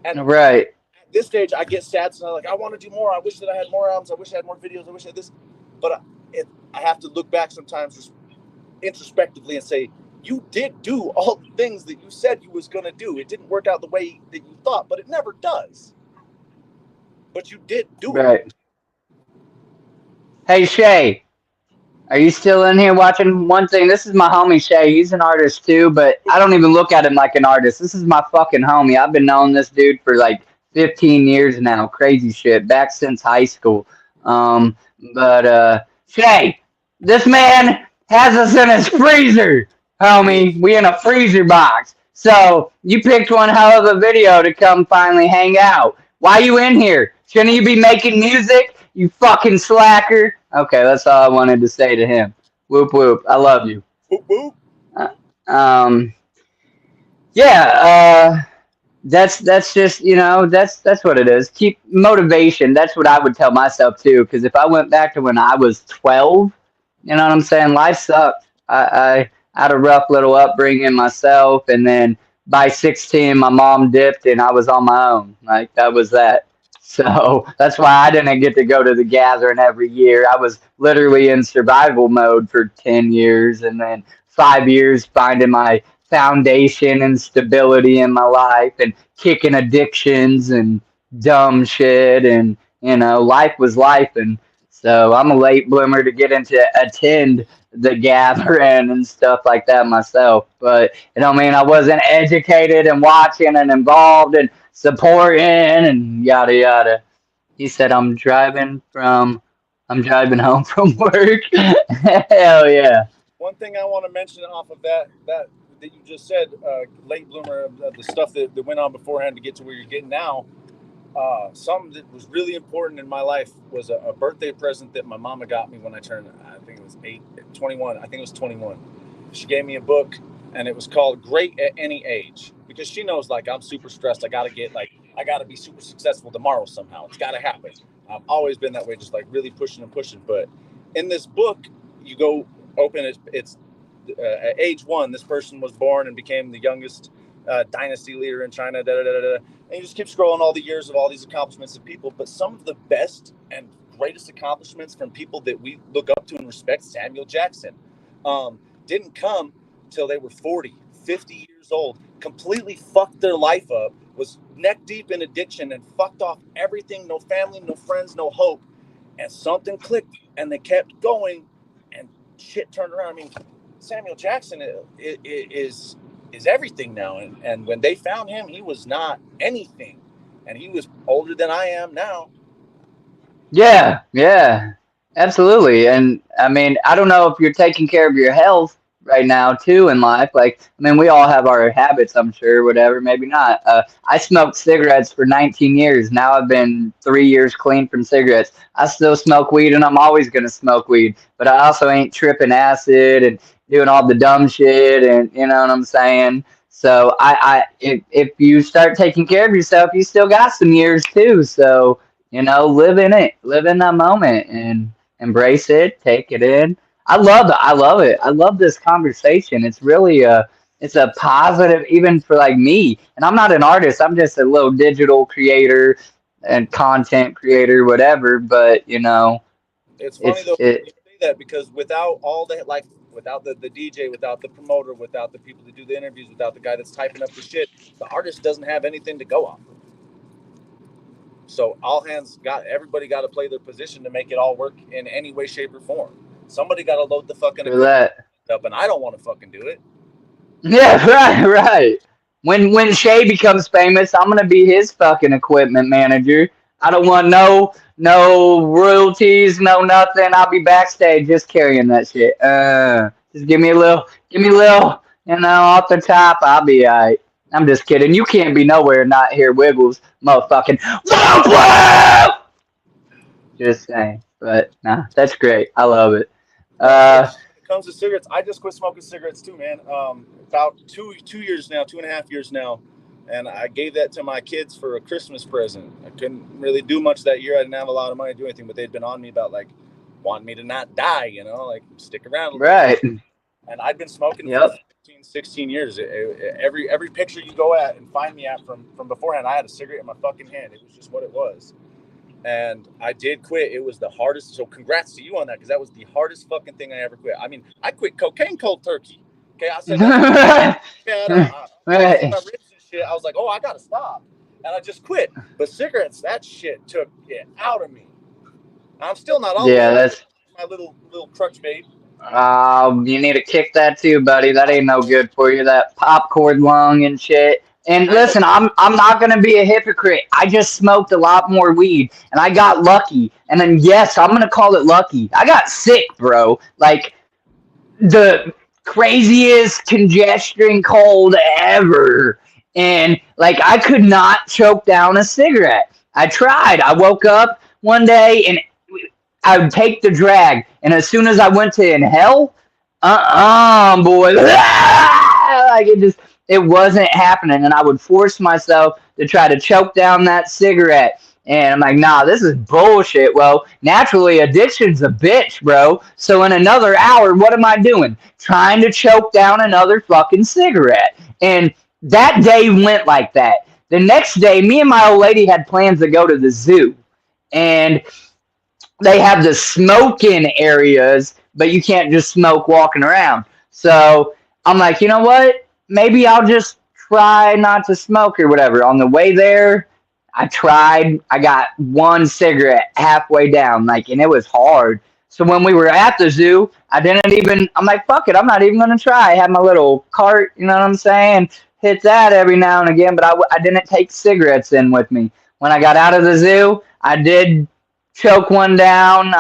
And right. At this stage, I get sad. So I'm like, I want to do more. I wish that I had more albums. I wish I had more videos. I wish I had this. But I have to look back sometimes introspectively and say, you did do all the things that you said you was going to do. It didn't work out the way that you thought, but it never does. But you did do it. Right. Hey, Shay. Are you still in here watching one thing? This is my homie Shay. He's an artist too, but I don't even look at him like an artist. This is my fucking homie. I've been knowing this dude for like 15 years now. Crazy shit. Back since high school. But Shay, this man has us in his freezer, homie. We in a freezer box. So you picked one hell of a video to come finally hang out. Why you in here? Shouldn't you be making music? You fucking slacker. Okay, that's all I wanted to say to him. Whoop whoop. I love you. Whoop whoop. That's just that's what it is. Keep motivation. That's what I would tell myself too. Because if I went back to when I was 12, you know what I'm saying? Life sucked. I I had a rough little upbringing myself, and then by 16, my mom dipped, and I was on my own. Like that was that. So that's why I didn't get to go to the gathering every year. I was literally in survival mode for 10 years, and then 5 years finding my foundation and stability in my life, and kicking addictions and dumb shit, and life was life. And so I'm a late bloomer to get into attend the gathering and stuff like that myself. But it don't mean I wasn't educated and watching and involved and supporting and yada yada. He said I'm driving home from work. Hell yeah. One thing I want to mention off of that you just said, late bloomer, the stuff that went on beforehand to get to where you're getting now. Something that was really important in my life was a birthday present that my mama got me when I turned, I think it was 21. I think it was 21. She gave me a book, and it was called Great at Any Age, because she knows, like, I'm super stressed. I got to be super successful tomorrow somehow. It's got to happen. I've always been that way, just like really pushing and pushing. But in this book, you go open it. It's at age 1, this person was born and became the youngest dynasty leader in China. And you just keep scrolling all the years of all these accomplishments of people. But some of the best and greatest accomplishments from people that we look up to and respect, Samuel Jackson, didn't come till they were 40, 50 years old, completely fucked their life up, was neck deep in addiction and fucked off everything, no family, no friends, no hope. And something clicked and they kept going and shit turned around. I mean, Samuel Jackson is everything now. And when they found him, he was not anything. And he was older than I am now. Yeah, yeah, absolutely. And I mean, I don't know if you're taking care of your health right now too in life. Like, I mean, we all have our habits, I'm sure, whatever, maybe not. I smoked cigarettes for 19 years. Now I've been 3 years clean from cigarettes. I still smoke weed, and I'm always going to smoke weed, but I also ain't tripping acid and doing all the dumb shit, and you know what I'm saying? So if you start taking care of yourself, you still got some years too. So live in it, live in that moment, and embrace it, take it in. I love it. I love it. I love this conversation. It's a positive, even for like me. And I'm not an artist. I'm just a little digital creator and content creator, whatever. But It's funny though you it. say that, because without all that, like without the DJ, without the promoter, without the people that do the interviews, without the guy that's typing up the shit, the artist doesn't have anything to go off of. So everybody got to play their position to make it all work in any way, shape, or form. Somebody got to load the fucking For equipment that. up, and I don't want to fucking do it. Yeah, right, right. When Shay becomes famous, I'm gonna be his fucking equipment manager. I don't want no royalties, no nothing. I'll be backstage just carrying that shit. Just give me a little, off the top. I'll be alright. I'm just kidding. You can't be nowhere and not hear Wiggles, motherfucking. Just saying, but nah, that's great. I love it. When Uh, it comes to cigarettes, I just quit smoking cigarettes too, man. About 2 years now, 2.5 years now, and I gave that to my kids for a Christmas present. I couldn't really do much that year. I didn't have a lot of money to do anything, but they'd been on me about like wanting me to not die, like stick around a little bit right. longer. And I'd been smoking for Yep. 15, 16 years. Every picture you go at and find me at from beforehand, I had a cigarette in my fucking hand. It was just what it was. And I did quit. It was the hardest. So congrats to you on that, because that was the hardest fucking thing I ever quit. I mean, I quit cocaine cold turkey. Okay, I said that's I was seeing my Right. ribs and shit. I was like, oh, I gotta stop, and I just quit. But cigarettes, that shit took it out of me. I'm still not all the way Yeah, out of it. that's. My little crutch babe. You need to kick that too, buddy. That ain't no good for you. That popcorn lung and shit. And I know. listen, I'm not gonna be a hypocrite. I just smoked a lot more weed, and I got lucky. And then yes, I'm gonna call it lucky. I got sick, bro. Like the craziest congestion cold ever. And like I could not choke down a cigarette. I tried. I woke up one day and I would take the drag, and as soon as I went to inhale, boy, like it wasn't happening, and I would force myself to try to choke down that cigarette, And I'm like, nah, this is bullshit. Well, naturally, addiction's a bitch, bro. So in another hour, what am I doing? Trying to choke down another fucking cigarette. And that day went like that. The next day, me and my old lady had plans to go to the zoo. And they have the smoking areas, but you can't just smoke walking around. So I'm like, you know what? Maybe I'll just try not to smoke or whatever. On the way there, I tried. I got one cigarette halfway down, like, and it was hard. So when we were at the zoo, I didn't even. I'm like, fuck it. I'm not even gonna try. I had my little cart. You know what I'm saying? Hit that every now and again, but I didn't take cigarettes in with me. When I got out of the zoo, I did choke one down.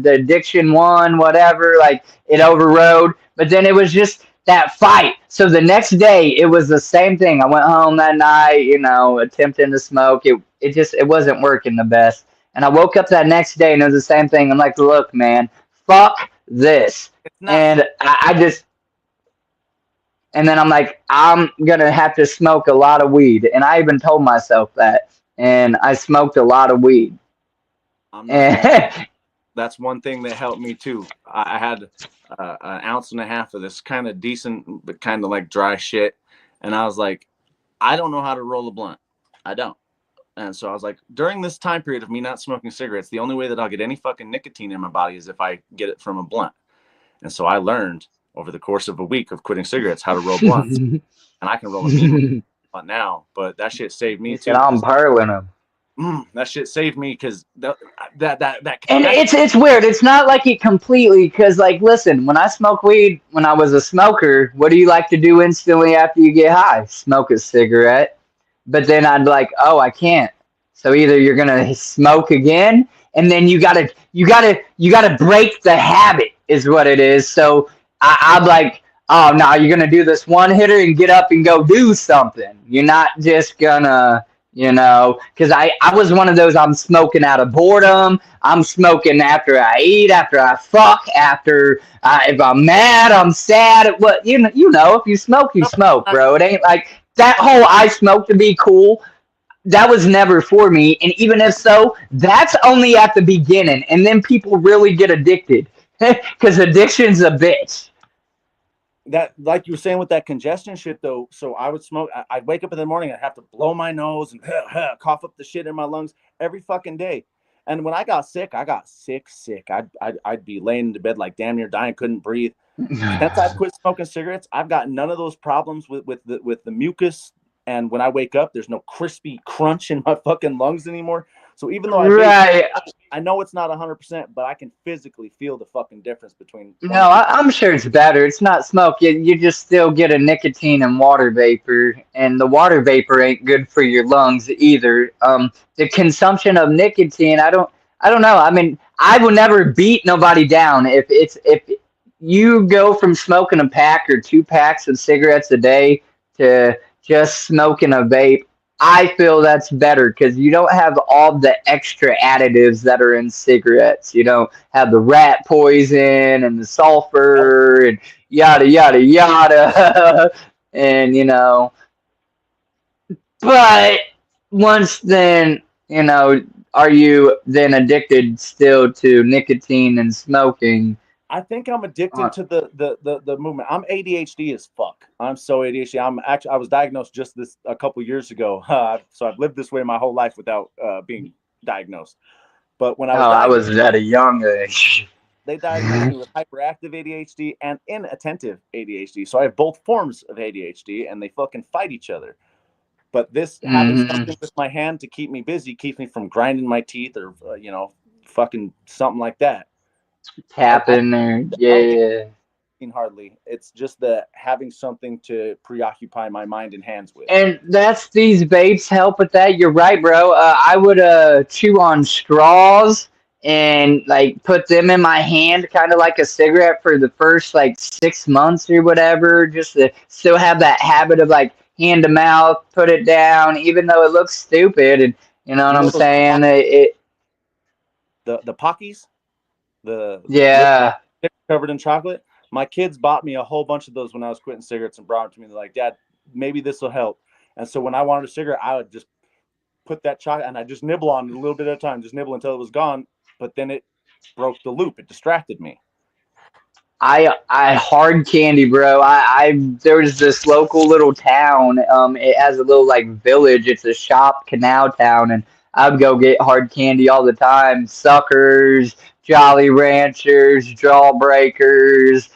The addiction won, whatever. Like it overrode, but then it was just that fight. So the next day, it was the same thing. I went home that night, you know, attempting to smoke. It wasn't working the best. And I woke up that next day and it was the same thing. I'm like, look, man, fuck this. It's not. And I just and then I'm like, I'm gonna have to smoke a lot of weed. And I even told myself that. And I smoked a lot of weed. I'm not. And That's one thing that helped me too. I had an ounce and a half of this kind of decent, but kind of like dry shit. And I was like, I don't know how to roll a blunt. I don't. And so I was like, during this time period of me not smoking cigarettes, the only way that I'll get any fucking nicotine in my body is if I get it from a blunt. And so I learned over the course of a week of quitting cigarettes how to roll blunts. And I can roll a mean blunt now, but that shit saved me he too. said, I'm purling them. That shit saved me because that And it's weird. It's not like it completely because like listen, when I smoked weed when I was a smoker, what do you like to do instantly after you get high? Smoke a cigarette. But then I'd be like, oh, I can't. So either you're gonna smoke again, and then you gotta break the habit is what it is. So I'm like, oh no, you're gonna do this one hitter and get up and go do something. You're not just gonna because I was one of those. I'm smoking out of boredom. I'm smoking after I eat, after I fuck, after if I'm mad, I'm sad. What you know, if you smoke, you smoke, bro. It ain't like that whole I smoke to be cool. That was never for me. And even if so, that's only at the beginning, and then people really get addicted because addiction's a bitch. that, like you were saying with that congestion shit though. So I would smoke. I'd wake up in the morning. I'd have to blow my nose and cough up the shit in my lungs every fucking day. And when I got sick, sick. I'd be laying in bed like damn near dying, couldn't breathe. Since I've quit smoking cigarettes, I've got none of those problems with the mucus. And when I wake up, there's no crispy crunch in my fucking lungs anymore. So even though I vape, Right. I know it's not 100%, but I can physically feel the fucking difference between one No, or two. I'm sure it's better. It's not smoke. You just still get a nicotine and water vapor, and the water vapor ain't good for your lungs either. The consumption of nicotine, I don't know. I mean, I will never beat nobody down if you go from smoking a pack or two packs of cigarettes a day to just smoking a vape. I feel that's better because you don't have all the extra additives that are in cigarettes. You don't have the rat poison and the Yep. sulfur and yada yada yada. And but once then, are you then addicted still to nicotine and smoking? I think I'm Uh, addicted to the movement. I'm ADHD as fuck. I'm so ADHD. I was diagnosed just this a couple years ago. So I've lived this way my whole life without being diagnosed. But when I was oh, I diagnosed, was at a young age. they diagnosed me with hyperactive ADHD and inattentive ADHD. So I have both forms of ADHD, and they fucking fight each other. But this having Hmm. something with my hand to keep me busy keeps me from grinding my teeth or fucking something like that. I Tapping there, don't get yeah. hardly. It's just the having something to preoccupy my mind and hands with. And that's these vapes help with that. You're right, bro. I would chew on straws and like put them in my hand, kind of like a cigarette for the first like 6 months or whatever, just to still have that habit of like hand to mouth, put it down, even though it looks stupid. And you know what You know I'm those saying? It the Pockies, the little yeah. sticks covered in chocolate. My kids bought me a whole bunch of those when I was quitting cigarettes and brought them to me. They're like, Dad, maybe this will help. And so when I wanted a cigarette, I would just put that chocolate, and I just nibble on it a little bit at a time, just nibble until it was gone. But then it broke the loop. It distracted me. I hard candy, bro. There was this local little town. It has a little like village. It's a shop canal town, and I would go get hard candy all the time. Suckers, Jolly Ranchers, Jawbreakers,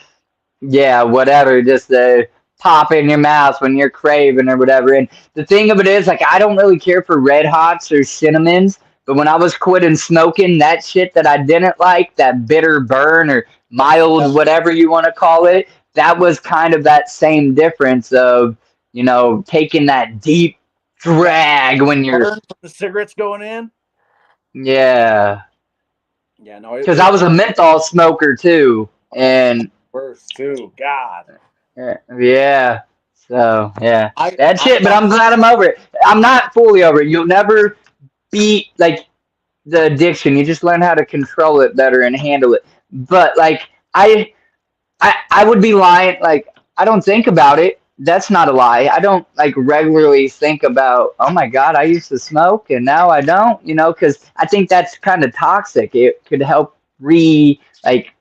yeah, whatever. Just pop in your mouth when you're craving or whatever. And the thing of it is, like, I don't really care for Red Hots or Cinnamons. But when I was quitting smoking, that shit that I didn't like, that bitter burn or mild, whatever you want to call it, that was kind of that same difference of, taking that deep drag when you're, Burn from the cigarettes going in. yeah. Yeah, no, Because I was a menthol smoker too. And worse too. God. yeah. So, yeah. That shit, but I I'm glad I'm over it. I'm not fully over it. You'll never beat, like, the addiction. You just learn how to control it better and handle it. But, like, I would be lying. Like, I don't think about it. That's not a lie. I don't like regularly think about, oh my God, I used to smoke and now I don't, because I think that's kind of toxic. It could help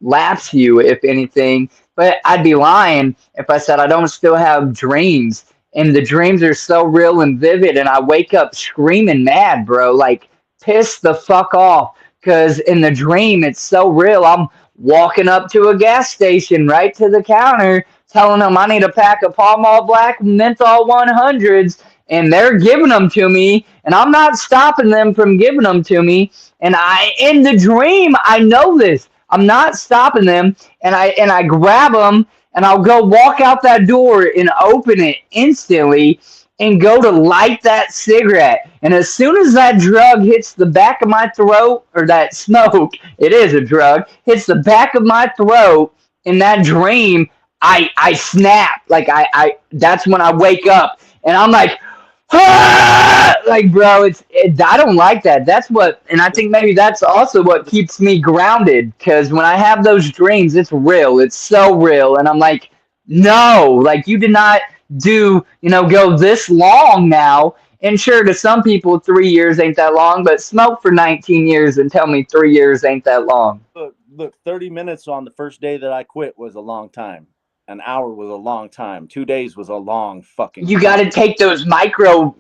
lapse you, if anything. But I'd be lying if I said I don't still have dreams. And the dreams are so real and vivid. And I wake up screaming mad, bro. Like, piss the fuck off. Because in the dream, it's so real. I'm walking up to a gas station, right to the counter, telling them I need a pack of Pall Mall Black Menthol 100s, and they're giving them to me, and I'm not stopping them from giving them to me. And in the dream, I know this. I'm not stopping them, and I grab them, and I'll go walk out that door and open it instantly and go to light that cigarette. And as soon as that drug hits the back of my throat, or that smoke, it is a drug, hits the back of my throat in that dream, I snap. Like, I that's when I wake up and I'm like, ah! Like, bro, I don't like that. That's what, and I think maybe that's also what keeps me grounded, because when I have those dreams, it's real. It's so real. And I'm like, no, like, you did not go this long now. And sure, to some people, 3 years ain't that long, but smoke for 19 years and tell me 3 years ain't that long. Look, 30 minutes on the first day that I quit was a long time. An hour was a long time. 2 days was a long fucking You got to take those micro,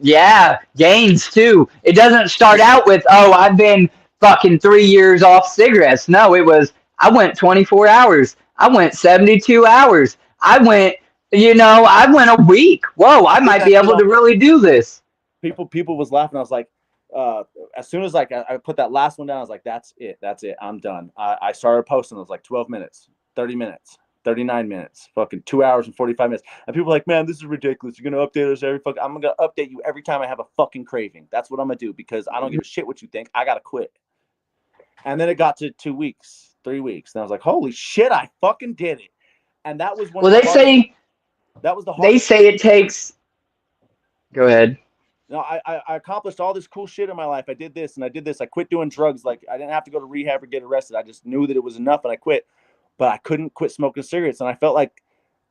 gains too. It doesn't start out with, oh, I've been fucking 3 years off cigarettes. No, it was, I went 24 hours. I went 72 hours. I went a week. Whoa, I might be able to really do this. People was laughing. I was like, as soon as I put that last one down, I was like, that's it. I'm done. I started posting. It was like 12 minutes, 30 minutes, 39 minutes, fucking 2 hours and 45 minutes. And people were like, man, this is ridiculous. You're going to update us I'm going to update you every time I have a fucking craving. That's what I'm going to do, because I don't give a shit what you think. I got to quit. And then it got to 2 weeks, 3 weeks. And I was like, holy shit, I fucking did it. And that was one. Well, that was the hardest. They say it takes. Go ahead. No, I accomplished all this cool shit in my life. I did this and I did this. I quit doing drugs. Like, I didn't have to go to rehab or get arrested. I just knew that it was enough and I quit. But I couldn't quit smoking cigarettes. And I felt like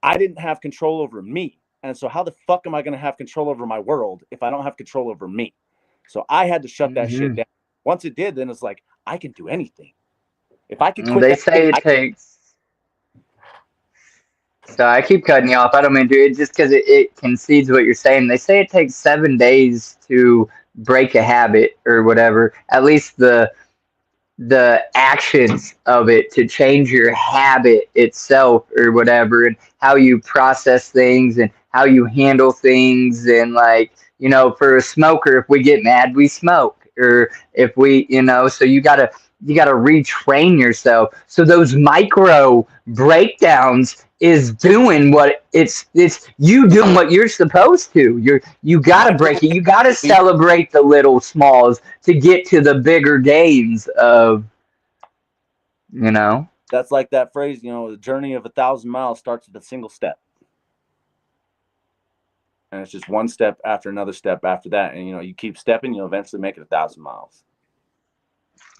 I didn't have control over me. And so how the fuck am I going to have control over my world if I don't have control over me? So I had to shut that shit down. Once it did, then it's like, I can do anything. If I could quit. They say it takes. So I keep cutting you off. I don't mean to. It just because it concedes what you're saying. They say it takes 7 days to break a habit or whatever. At least the actions of it to change your habit itself or whatever, and how you process things and how you handle things. And for a smoker, if we get mad, we smoke, or if we, so you gotta retrain yourself. So those micro breakdowns is doing what it's you doing what you're supposed to. You gotta break it. You gotta celebrate the little smalls to get to the bigger gains of, That's like that phrase, the journey of 1,000 miles starts with a single step. And it's just one step after another step after that. And, you keep stepping, you'll eventually make it 1,000 miles.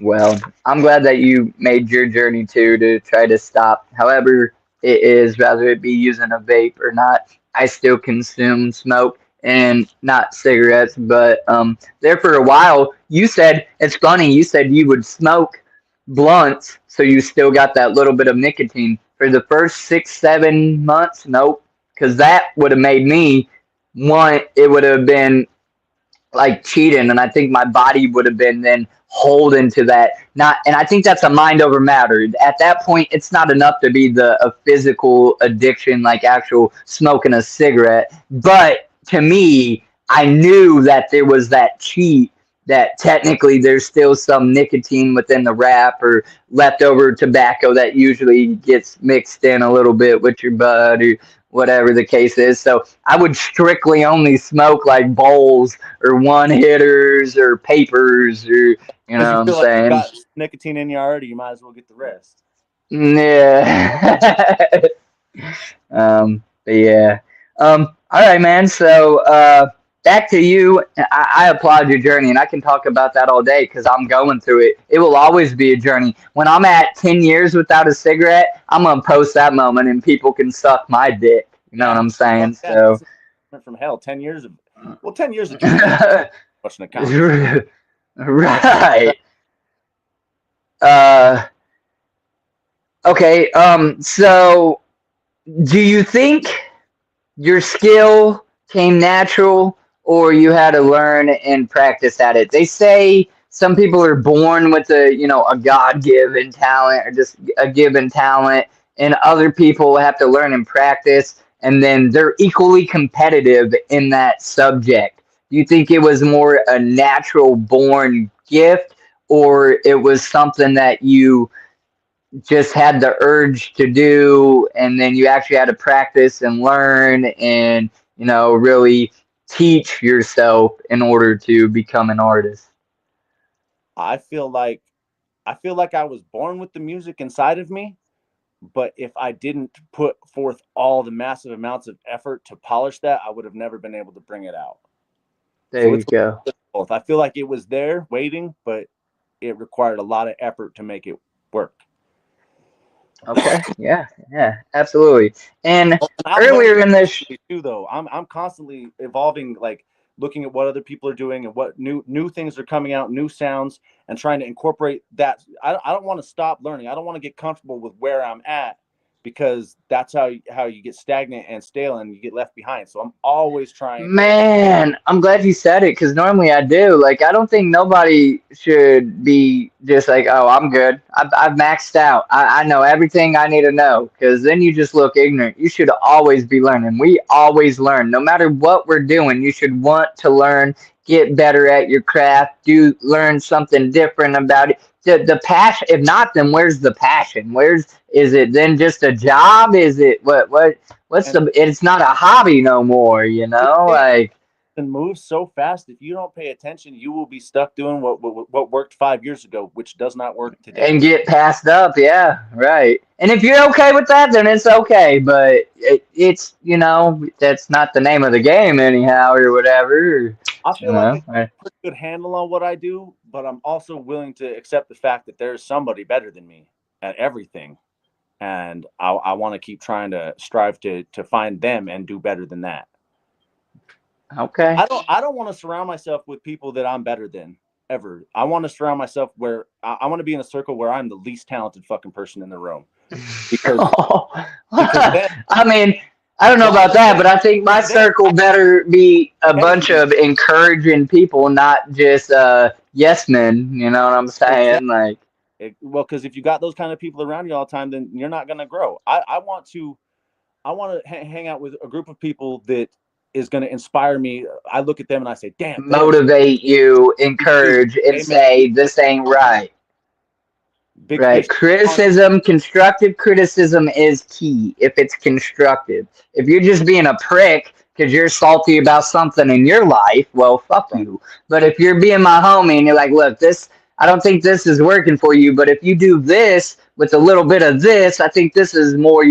Well, I'm glad that you made your journey too, to try to stop however it is, rather it be using a vape or not. I still consume smoke. and not cigarettes, but there for a while, you said, it's funny, you said you would smoke blunts, so you still got that little bit of nicotine. For the first 6, 7 months, nope, because that would have made me want, it would have been like cheating, and I think my body would have been then holding to that. Not, and I think that's a mind over matter. At that point, it's not enough to be a physical addiction like actual smoking a cigarette. But to me, I knew that there was that cheat, that technically there's still some nicotine within the wrap or leftover tobacco that usually gets mixed in a little bit with your bud or whatever the case is. So I would strictly only smoke like bowls or one hitters or papers, or you Because know you what I'm feel like you saying? got nicotine in you already, you might as well get the rest. Yeah. But yeah. All right, man. So back to you. I applaud your journey, and I can talk about that all day because I'm going through it. It will always be a journey. When I'm at 10 years without a cigarette, I'm gonna post that moment, and people can suck my dick. You know what Yeah. I'm saying? Fuck that. So. That's from hell. 10 years of 10 years of drinking ain't much an accomplishment. Right. Uh, okay. So do you think your skill came natural, or you had to learn and practice at it? They say some people are born with a God-given talent or just a given talent, and other people have to learn and practice, and then they're equally competitive in that subject. Do you think it was more a natural born gift, or it was something that you just had the urge to do, and then you actually had to practice and learn and really teach yourself in order to become an artist? I feel like I was born with the music inside of me, but if I didn't put forth all the massive amounts of effort to polish that, I would have never been able to bring it out. There So you it's go. both. I feel like it was there waiting, but it required a lot of effort to make it work. Okay, yeah, yeah, absolutely. And And I'm learning earlier in this, constantly too, though. I'm constantly evolving, like looking at what other people are doing and what new things are coming out, new sounds, and trying to incorporate that. I don't want to stop learning. I don't want to get comfortable with where I'm at, because that's how you get stagnant and stale and you get left behind. So I'm always trying. man, I'm glad you said it, because normally I do. Like, I don't think nobody should be just like, oh, I'm good. I've maxed out. I know everything I need to know, because then you just look ignorant. You should always be learning. We always learn. No matter what we're doing, you should want to learn, get better at your craft, learn something different about it. The passion, if not, then where's the passion? Is it then just a job? Is it what's And the, it's not a hobby no more, like, and moves so fast. If you don't pay attention, you will be stuck doing what worked 5 years ago, which does not work today. and get passed up. Yeah, right. And if you're okay with that, then it's okay. But it's that's not the name of the game anyhow, or whatever. I You feel like I know. have a pretty good handle on what I do, but I'm also willing to accept the fact that there's somebody better than me at everything, and I want to keep trying to strive to find them and do better than that. Okay. I don't want to surround myself with people that I'm better than ever. I want to surround myself where I want to be in a circle where I'm the least talented fucking person in the room, because then I mean, I don't know well about that, but I think my then circle I better be a can bunch be of encouraging people, not just yes men. You know what I'm saying? exactly. Like, Well, because if you got those kind of people around you all the time, then you're not going to grow. I want to hang out with a group of people that is going to inspire me. I look at them and I say, damn, there's motivate you, you. encourage, and They make me say this ain't right. big Right. fish on. Criticism, constructive criticism is key if it's constructive. If you're just being a prick because you're salty about something in your life, well, fuck Right. you. But if you're being my homie and you're like, look, I don't think this is working for you, but if you do this with a little bit of this, I think this is more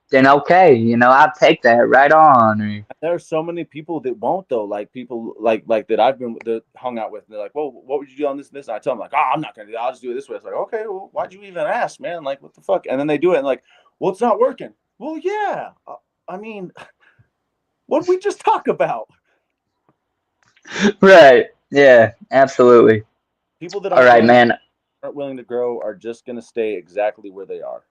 then okay, I'll take that right on. There are so many people that won't, though. Like people like that I've been that hung out with. And they're like, well, what would you do on this and this? And I tell them like, oh, I'm not gonna do that. I'll just do it this way. It's like, okay, well, why'd you even ask, man? Like, what the fuck? And then they do it and like, well, it's not working. Well, yeah. I mean, what did we just talk about? Right. Yeah, absolutely. People that All right, man. aren't willing to grow are just going to stay exactly where they are.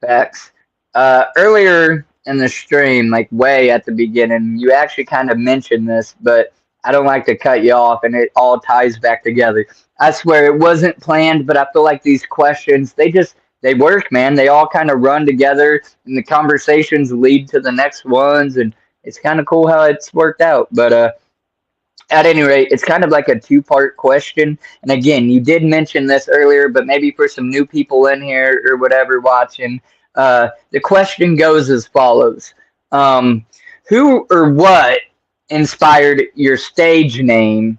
Facts. Earlier in the stream, like way at the beginning, you actually kind of mentioned this, but I don't like to cut you off, and it all ties back together. I swear it wasn't planned, but I feel like these questions, they work, man. They all kind of run together, and the conversations lead to the next ones, and it's kind of cool how it's worked out. But at any rate, it's kind of like a two-part question. And again, you did mention this earlier, but maybe for some new people in here or whatever watching, the question goes as follows: who or what inspired your stage name,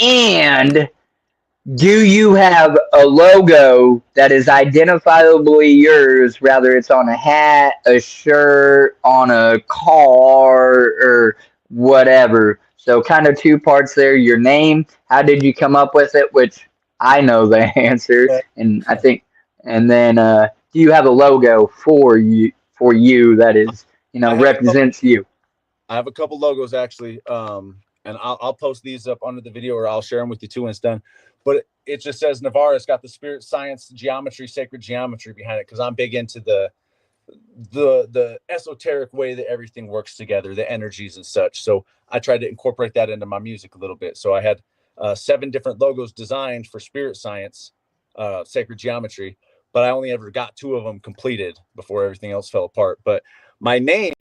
and do you have a logo that is identifiably yours, whether it's on a hat, a shirt, on a car, or whatever? So, kind of two parts there. Your name, how did you come up with it? Which I know the answer, Okay. and I think, and then do you have a logo for you that is, I have a couple. represents you? I have a couple logos actually, and I'll post these up under the video, or I'll share them with you too when it's done. But it just says Navarre. It's got the spirit, science, geometry, sacred geometry behind it, because I'm big into the esoteric way that everything works together, the energies and such. So I tried to incorporate that into my music a little bit. So I had 7 different logos designed for spirit science, sacred geometry, but I only ever got 2 of them completed before everything else fell apart. But my name,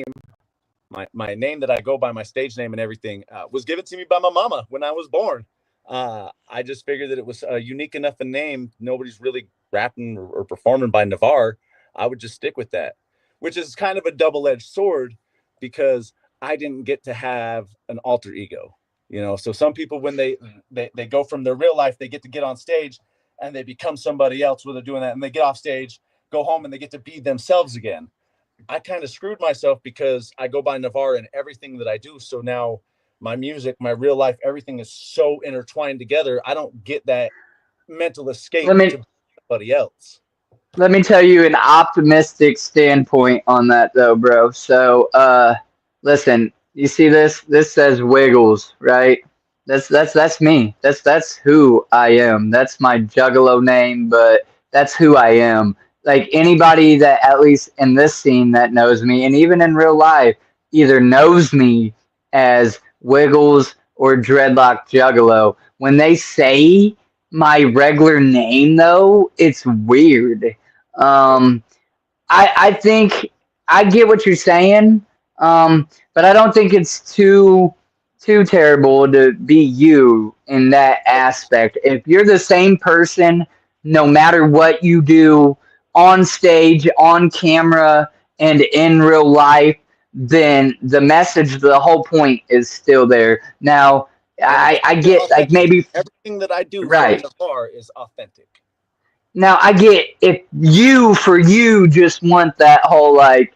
my name that I go by, my stage name and everything, was given to me by my mama when I was born. I just figured that it was a unique enough a name. Nobody's really rapping or performing by Navarre. I would just stick with that, which is kind of a double-edged sword, because I didn't get to have an alter ego. So some people, when they go from their real life, they get on stage and they become somebody else when they're doing that, and they get off stage, go home, and they get to be themselves again. I kind of screwed myself because I go by Navarre in everything that I do. So now my music, my real life, everything is so intertwined together. I don't get that mental escape Let me to somebody else. Let me tell you an optimistic standpoint on that though, bro. So, listen, you see this? This says Wiggles, right? That's me. That's who I am. That's my juggalo name, but that's who I am. Like anybody that at least in this scene that knows me, and even in real life, either knows me as Wiggles or Dreadlockjuggalo. When they say my regular name though, it's weird. um, I think I get what you're saying, but I don't think it's too terrible to be you in that aspect. If you're the same person, no matter what you do on stage, on camera, and in real life, then the message, the whole point is still there. Now, And it's I still get like authentic. maybe Everything that I do from right. Navarre is authentic. Now I get if you for you just want that whole like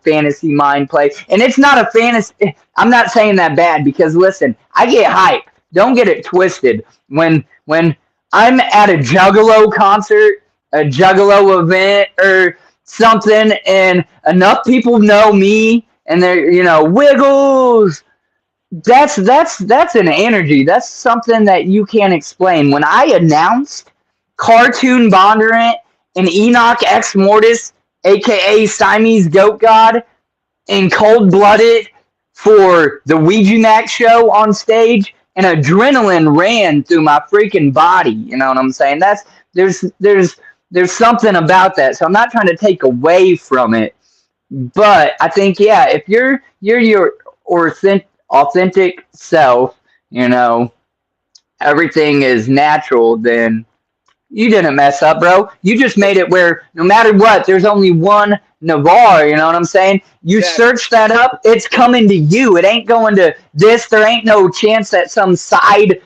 fantasy mind play, and it's not a fantasy. I'm not saying that bad because listen, I get hype. Don't get it twisted. When I'm at a Juggalo concert, a Juggalo event, or something, and enough people know me, and they're Wiggles. That's an energy. That's something that you can't explain. When I announced Cartoon Bondurant and Enoch X Mortis, aka Siamese Goat God, in Cold Blooded for the Ouija Max show on stage, and adrenaline ran through my freaking body. You know what I'm saying? There's something about that. So I'm not trying to take away from it, but I think if you're your authentic self, everything is natural, then you didn't mess up, bro. You just made it where no matter what, there's only one Navarre, you know what I'm saying? You Exactly. search that up, it's coming to you. It ain't going to this. There ain't no chance that some side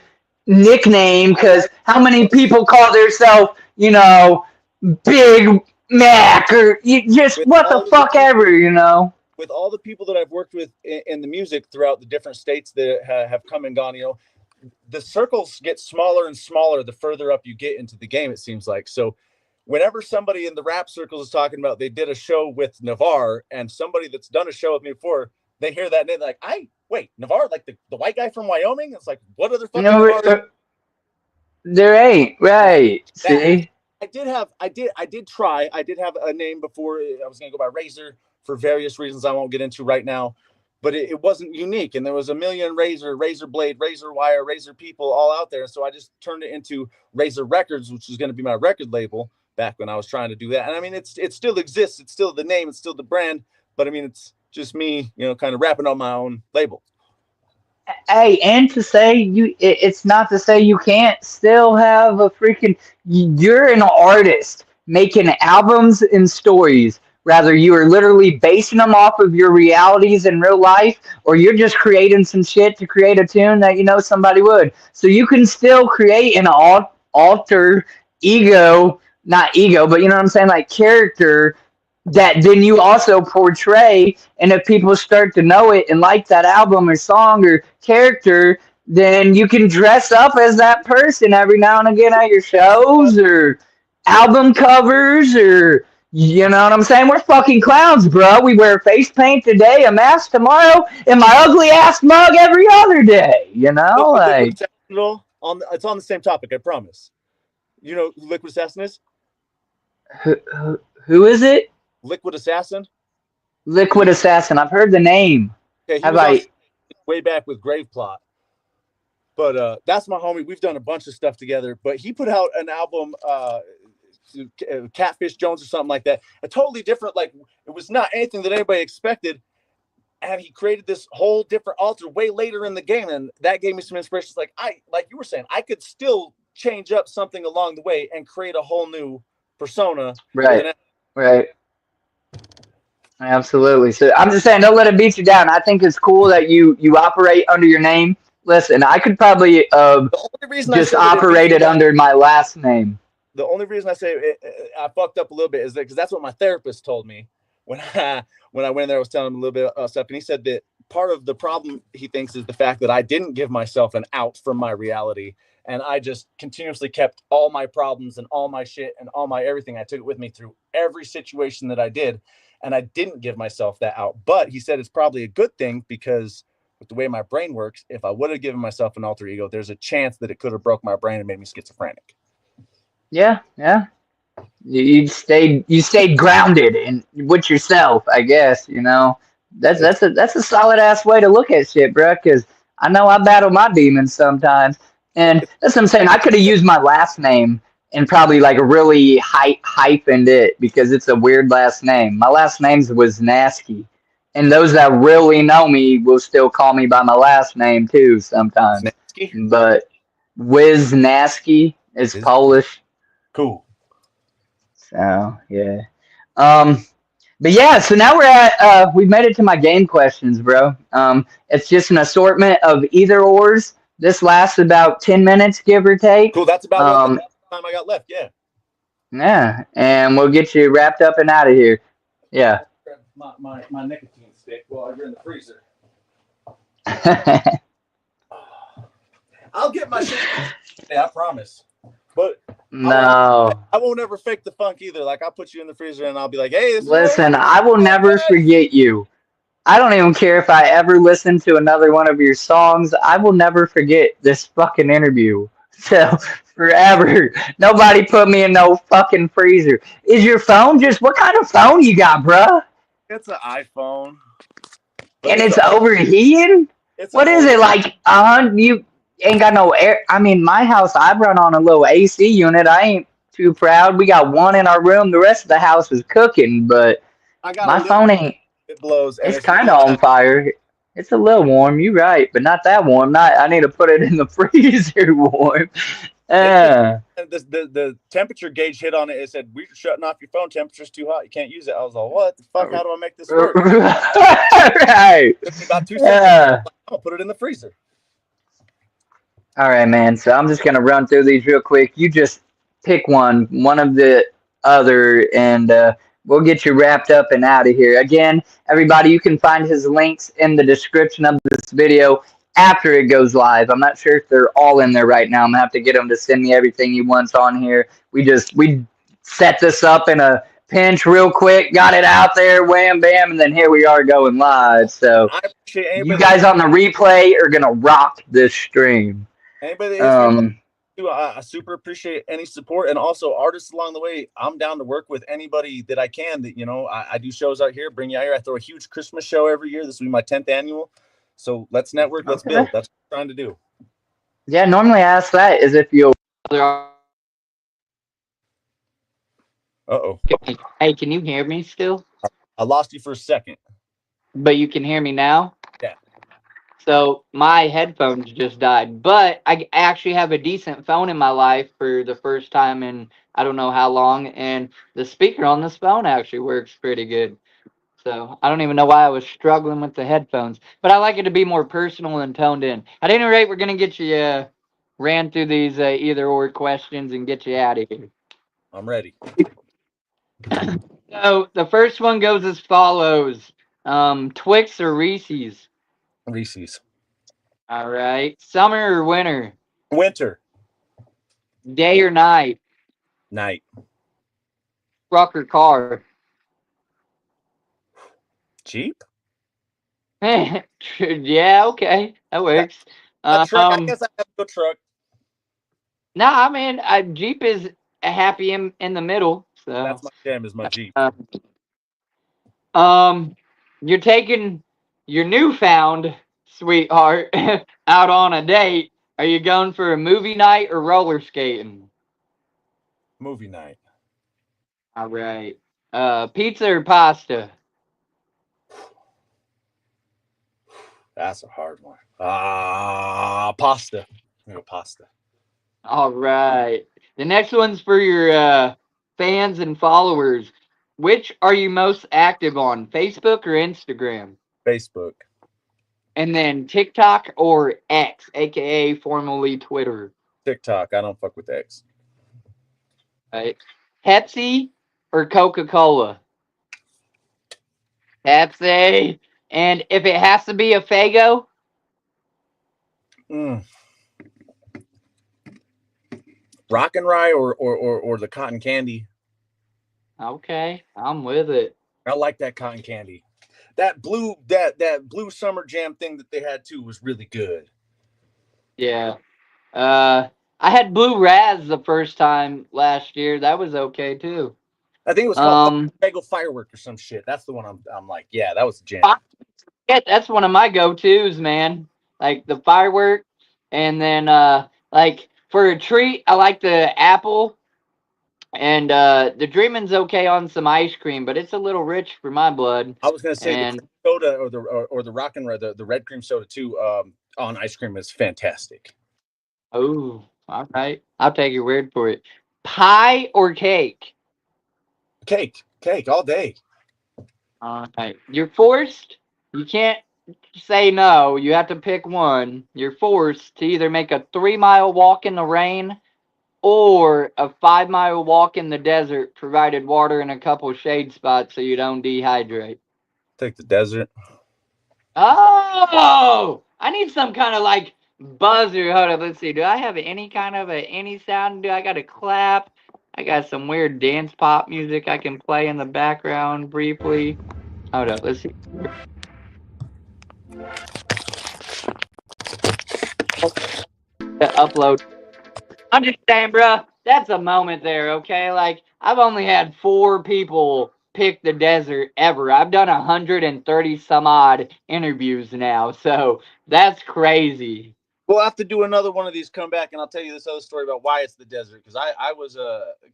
nickname, I because like how many people call themselves, Big Mac, or just with what the all of the fuck people ever? with all the people that I've worked with in the music throughout the different states that have come and gone. The circles get smaller and smaller the further up you get into the game, it seems like. So whenever somebody in the rap circles is talking about they did a show with Navarre, and somebody that's done a show with me before, they hear that name like, wait, Navarre, like the white guy from Wyoming? It's like, what other fucking No, Navarre? there ain't, right? That See, I did try. I did have a name before. I was gonna go by Razor for various reasons I won't get into right now, but it wasn't unique. And there was a million Razor Blade, Razor Wire, Razor people all out there. So I just turned it into Razor Records, which was going to be my record label back when I was trying to do that. And I mean, it still exists. It's still the name. It's still the brand. But I mean, it's just me, kind of wrapping on my own label. hey, and to say it's not to say you can't still have a freaking. You're an artist making albums and stories. Rather, you are literally basing them off of your realities in real life, or you're just creating some shit to create a tune that somebody would. So you can still create an alter ego, not ego, but you know what I'm saying, like character that then you also portray. And if people start to know it and like that album or song or character, then you can dress up as that person every now and again at your shows or album covers, or you know what I'm saying? We're fucking clowns, bro. We wear face paint today, a mask tomorrow, and my ugly ass mug every other day. Like It's on the same topic, I promise. You know who Liquid Assassin is? Who is it? Liquid Assassin. Liquid Assassin. I've heard the name. Okay, he was way back with Grave Plot. But that's my homie. We've done a bunch of stuff together. But he put out an album, Catfish Jones or something like that. A totally different, like, it was not anything that anybody expected. And he created this whole different alter way later in the game. And that gave me some inspiration. Like you were saying, I could still change up something along the way and create a whole new persona. Right. Absolutely. So I'm just saying, don't let it beat you down. I think it's cool that you operate under your name. Listen, I could probably just operate it under my last name. The only reason I say I fucked up a little bit is that because that's what my therapist told me when I went in there. I was telling him a little bit of stuff, and he said that part of the problem he thinks is the fact that I didn't give myself an out from my reality, and I just continuously kept all my problems and all my shit and all my everything. I took it with me through every situation that I did. And I didn't give myself that out. But he said it's probably a good thing because with the way my brain works, if I would have given myself an alter ego, there's a chance that it could have broke my brain and made me schizophrenic. Yeah. You stayed grounded in with yourself, I guess. That's a solid ass way to look at shit, bro. Because I know I battle my demons sometimes, and that's what I'm saying. I could have used my last name and probably like really hyphened it because it's a weird last name. My last name was Nasky, and those that really know me will still call me by my last name too sometimes. Snasky? But Wisnasky is Polish. Cool. So yeah. But yeah, so now we're at we've made it to my game questions, bro. It's just an assortment of either ors. This lasts about 10 minutes, give or take. Cool, that's about what time I got left, yeah. Yeah, and we'll get you wrapped up and out of here. Yeah. My nicotine stick while you're in the freezer. I'll get my shit. Yeah, I promise. But no, I won't ever fake the funk either. Like, I'll put you in the freezer and I'll be like, hey, listen, I will never forget you. I don't even care if I ever listen to another one of your songs. I will never forget this fucking interview. So forever. Nobody put me in no fucking freezer. Is your phone what kind of phone you got, bruh? It's an iPhone. And it's overheating? What is it, like, you ain't got no air? I mean, my house, I run on a little AC unit. I ain't too proud. We got one in our room. The rest of the house is cooking, but my phone ain't. It blows. It's kind of on fire. It's a little warm. You're right, but not that warm. I need to put it in the freezer warm. The temperature gauge hit on it. It said, we're shutting off your phone. Temperature's too hot. You can't use it. I was like, what the fuck? How do I make this work? Right. About 2 seconds. I'll put it in the freezer. All right, man. So I'm just going to run through these real quick. You just pick one of the other, and we'll get you wrapped up and out of here. Again, everybody, you can find his links in the description of this video after it goes live. I'm not sure if they're all in there right now. I'm going to have to get him to send me everything he wants on here. We set this up in a pinch real quick, got it out there, wham bam, and then here we are going live. So I appreciate you anybody guys on the replay are gonna rock this stream. anybody that hits me Um, too. I super appreciate any support, and also artists along the way. I'm down to work with anybody that I can. That I do shows out here, bring you out here. I throw a huge Christmas show every year. This will be my 10th annual. So let's network, let's okay. build. That's what I'm trying to do. Yeah, normally I ask that is if you'll. Uh-oh. Hey, can you hear me still? I lost you for a second. But you can hear me now? Yeah. So my headphones just died. But I actually have a decent phone in my life for the first time in I don't know how long. And the speaker on this phone actually works pretty good. So I don't even know why I was struggling with the headphones. But I like it to be more personal and toned in. At any rate, we're going to get you ran through these either or questions and get you out of here. I'm ready. So the first one goes as follows. Twix or Reese's? Reese's. All right. Summer or winter? Winter. Day or night? Night. Truck or car? Jeep. Yeah, okay. That works. A truck. I guess I have to go truck. No, I mean, Jeep is a happy in the middle. So That's my jam, is my Jeep. You're taking your newfound sweetheart out on a date. Are you going for a movie night or roller skating? Movie night. All right. Pizza or pasta? That's a hard one. Pasta. I'm gonna go pasta. All right. The next one's for your fans and followers. Which are you most active on, Facebook or Instagram? Facebook. And then TikTok or X, aka formerly Twitter. TikTok. I don't fuck with X. Right. Pepsi or Coca-Cola? Pepsi. And if it has to be a Faygo? Rock and Rye or the cotton candy. Okay, I'm with it. I like that cotton candy. That blue blue summer jam thing that they had too was really good. Yeah. I had Blue Raz the first time last year. That was okay too. I think it was called Bagel Firework or some shit. That's the one I'm like, yeah, that was a jam. Yeah, that's one of my go-tos, man. Like the firework, and then like for a treat, I like the apple, and the Dreamin's okay on some ice cream, but it's a little rich for my blood. I was gonna say and the soda or the rock and the red cream soda too on ice cream is fantastic. oh, all right, I'll take your word for it. Pie or cake? Cake all day. All right, you're forced. You can't say no. You have to pick one. You're forced to either make a 3-mile walk in the rain or a 5-mile walk in the desert, provided water and a couple shade spots so you don't dehydrate. Take the desert. Oh, I need some kind of like buzzer. Hold on, let's see. Do I have any kind of any sound? Do I got to clap? I got some weird dance pop music I can play in the background briefly. Hold up, let's see. To upload. Understand, bruh? That's a moment there, okay? Like, I've only had 4 people pick the desert ever. I've done 130 some odd interviews now, so that's crazy. We'll have to do another one of these, come back, and I'll tell you this other story about why it's the desert. Because I was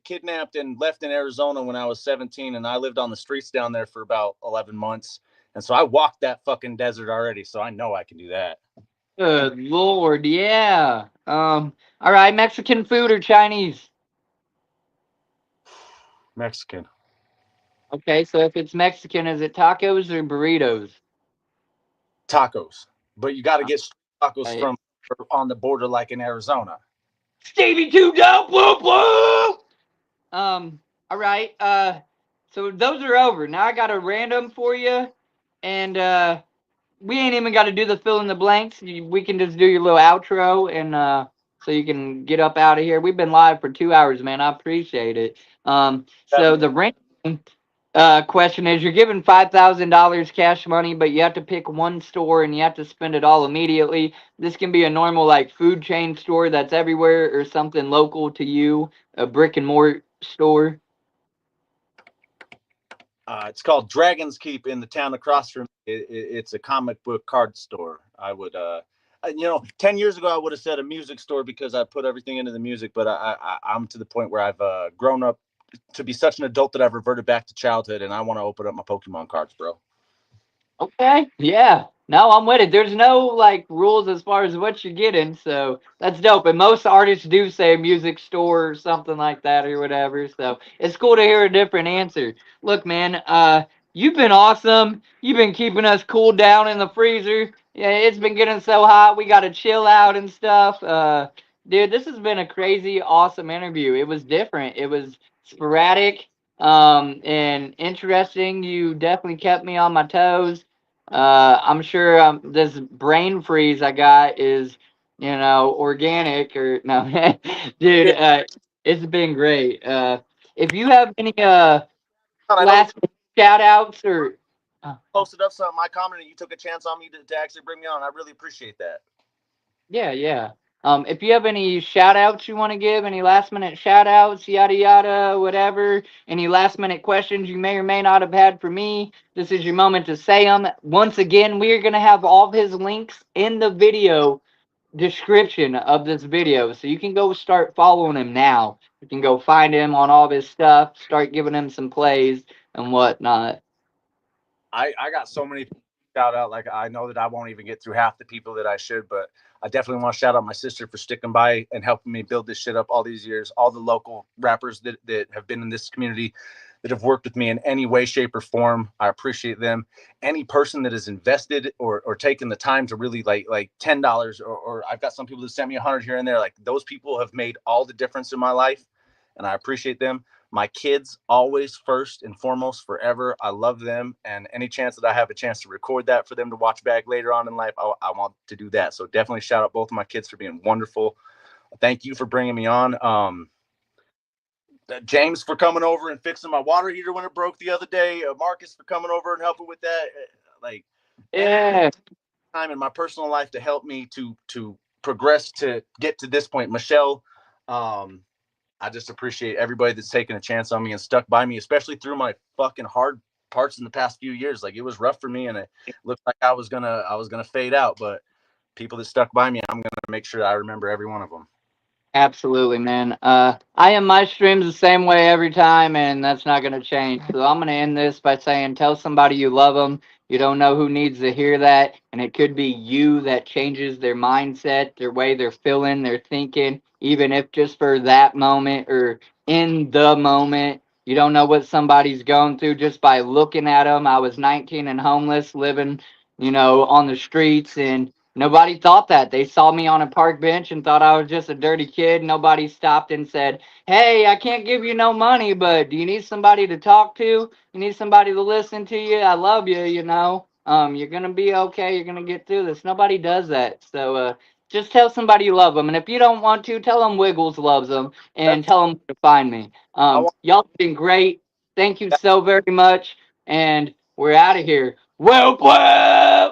kidnapped and left in Arizona when I was 17, and I lived on the streets down there for about 11 months. And so I walked that fucking desert already, so I know I can do that. Good Lord, yeah. All right, Mexican food or Chinese? Mexican. Okay, so if it's Mexican, is it tacos or burritos? Tacos. But you got to get tacos Right. from on the border like in Arizona. Stevie Two Dope, whoop whoop. All right. So those are over. Now I got a random for you, and we ain't even got to do the fill in the blanks. We can just do your little outro, and so you can get up out of here. We've been live for 2 hours, man. I appreciate it. So the Question is, you're given $5,000 cash money, but you have to pick one store and you have to spend it all immediately. This can be a normal like food chain store that's everywhere, or something local to you, a brick and mortar store. It's called Dragon's Keep in the town across from. It's a comic book card store. I would, 10 years ago, I would have said a music store because I put everything into the music. But I'm to the point where I've grown up to be such an adult that I've reverted back to childhood, and I want to open up my Pokemon cards, bro. Okay. Yeah. No, I'm with it. There's no like rules as far as what you're getting, so that's dope. And most artists do say music store or something like that or whatever. So it's cool to hear a different answer. Look, man, you've been awesome. You've been keeping us cool down in the freezer. Yeah, it's been getting so hot. We gotta chill out and stuff. Dude, this has been a crazy, awesome interview. It was different. It was sporadic, and interesting. You definitely kept me on my toes. I'm sure this brain freeze I got is, organic or no, dude. It's been great. If you have any I know you last shout outs or posted up something. I commented. You took a chance on me to actually bring me on. I really appreciate that. yeah, yeah. If you have any shout outs you want to give, any last minute shout outs, yada yada, whatever, any last minute questions you may or may not have had for me, this is your moment to say them. Once again, we are going to have all of his links in the video description of this video. So you can go start following him now. You can go find him on all of his stuff, start giving him some plays and whatnot. I got so many shout out. Like, I know that I won't even get through half the people that I should, but I definitely want to shout out my sister for sticking by and helping me build this shit up all these years. All the local rappers that have been in this community that have worked with me in any way, shape, or form. I appreciate them. Any person that has invested or taken the time to really like $10 or I've got some people that sent me 100 here and there. Like, those people have made all the difference in my life, and I appreciate them. My kids, always first and foremost, forever. I love them, and any chance that I have a chance to record that for them to watch back later on in life, I want to do that. So definitely shout out both of my kids for being wonderful. Thank you for bringing me on. James for coming over and fixing my water heater when it broke the other day. Marcus for coming over and helping with that. Like, Yeah. time in my personal life to help me to progress to get to this point. Michelle, I just appreciate everybody that's taken a chance on me and stuck by me, especially through my fucking hard parts in the past few years. Like, it was rough for me, and it looked like I was gonna fade out. But people that stuck by me, I'm gonna make sure I remember every one of them. Absolutely, man. I end my streams the same way every time, and that's not going to change. So I'm going to end this by saying, tell somebody you love them. You don't know who needs to hear that, and it could be you that changes their mindset, their way they're feeling, they're thinking, even if just for that moment or in the moment. You don't know what somebody's going through just by looking at them. I was 19 and homeless, living, on the streets, and nobody thought that. They saw me on a park bench and thought I was just a dirty kid. Nobody stopped and said, "Hey, I can't give you no money, but do you need somebody to talk to? You need somebody to listen to you? I love you, you're going to be okay. You're going to get through this." Nobody does that. So just tell somebody you love them. And if you don't want to, tell them Wiggles loves them and tell them to find me. Y'all have been great. Thank you so very much. And we're out of here. Well, well.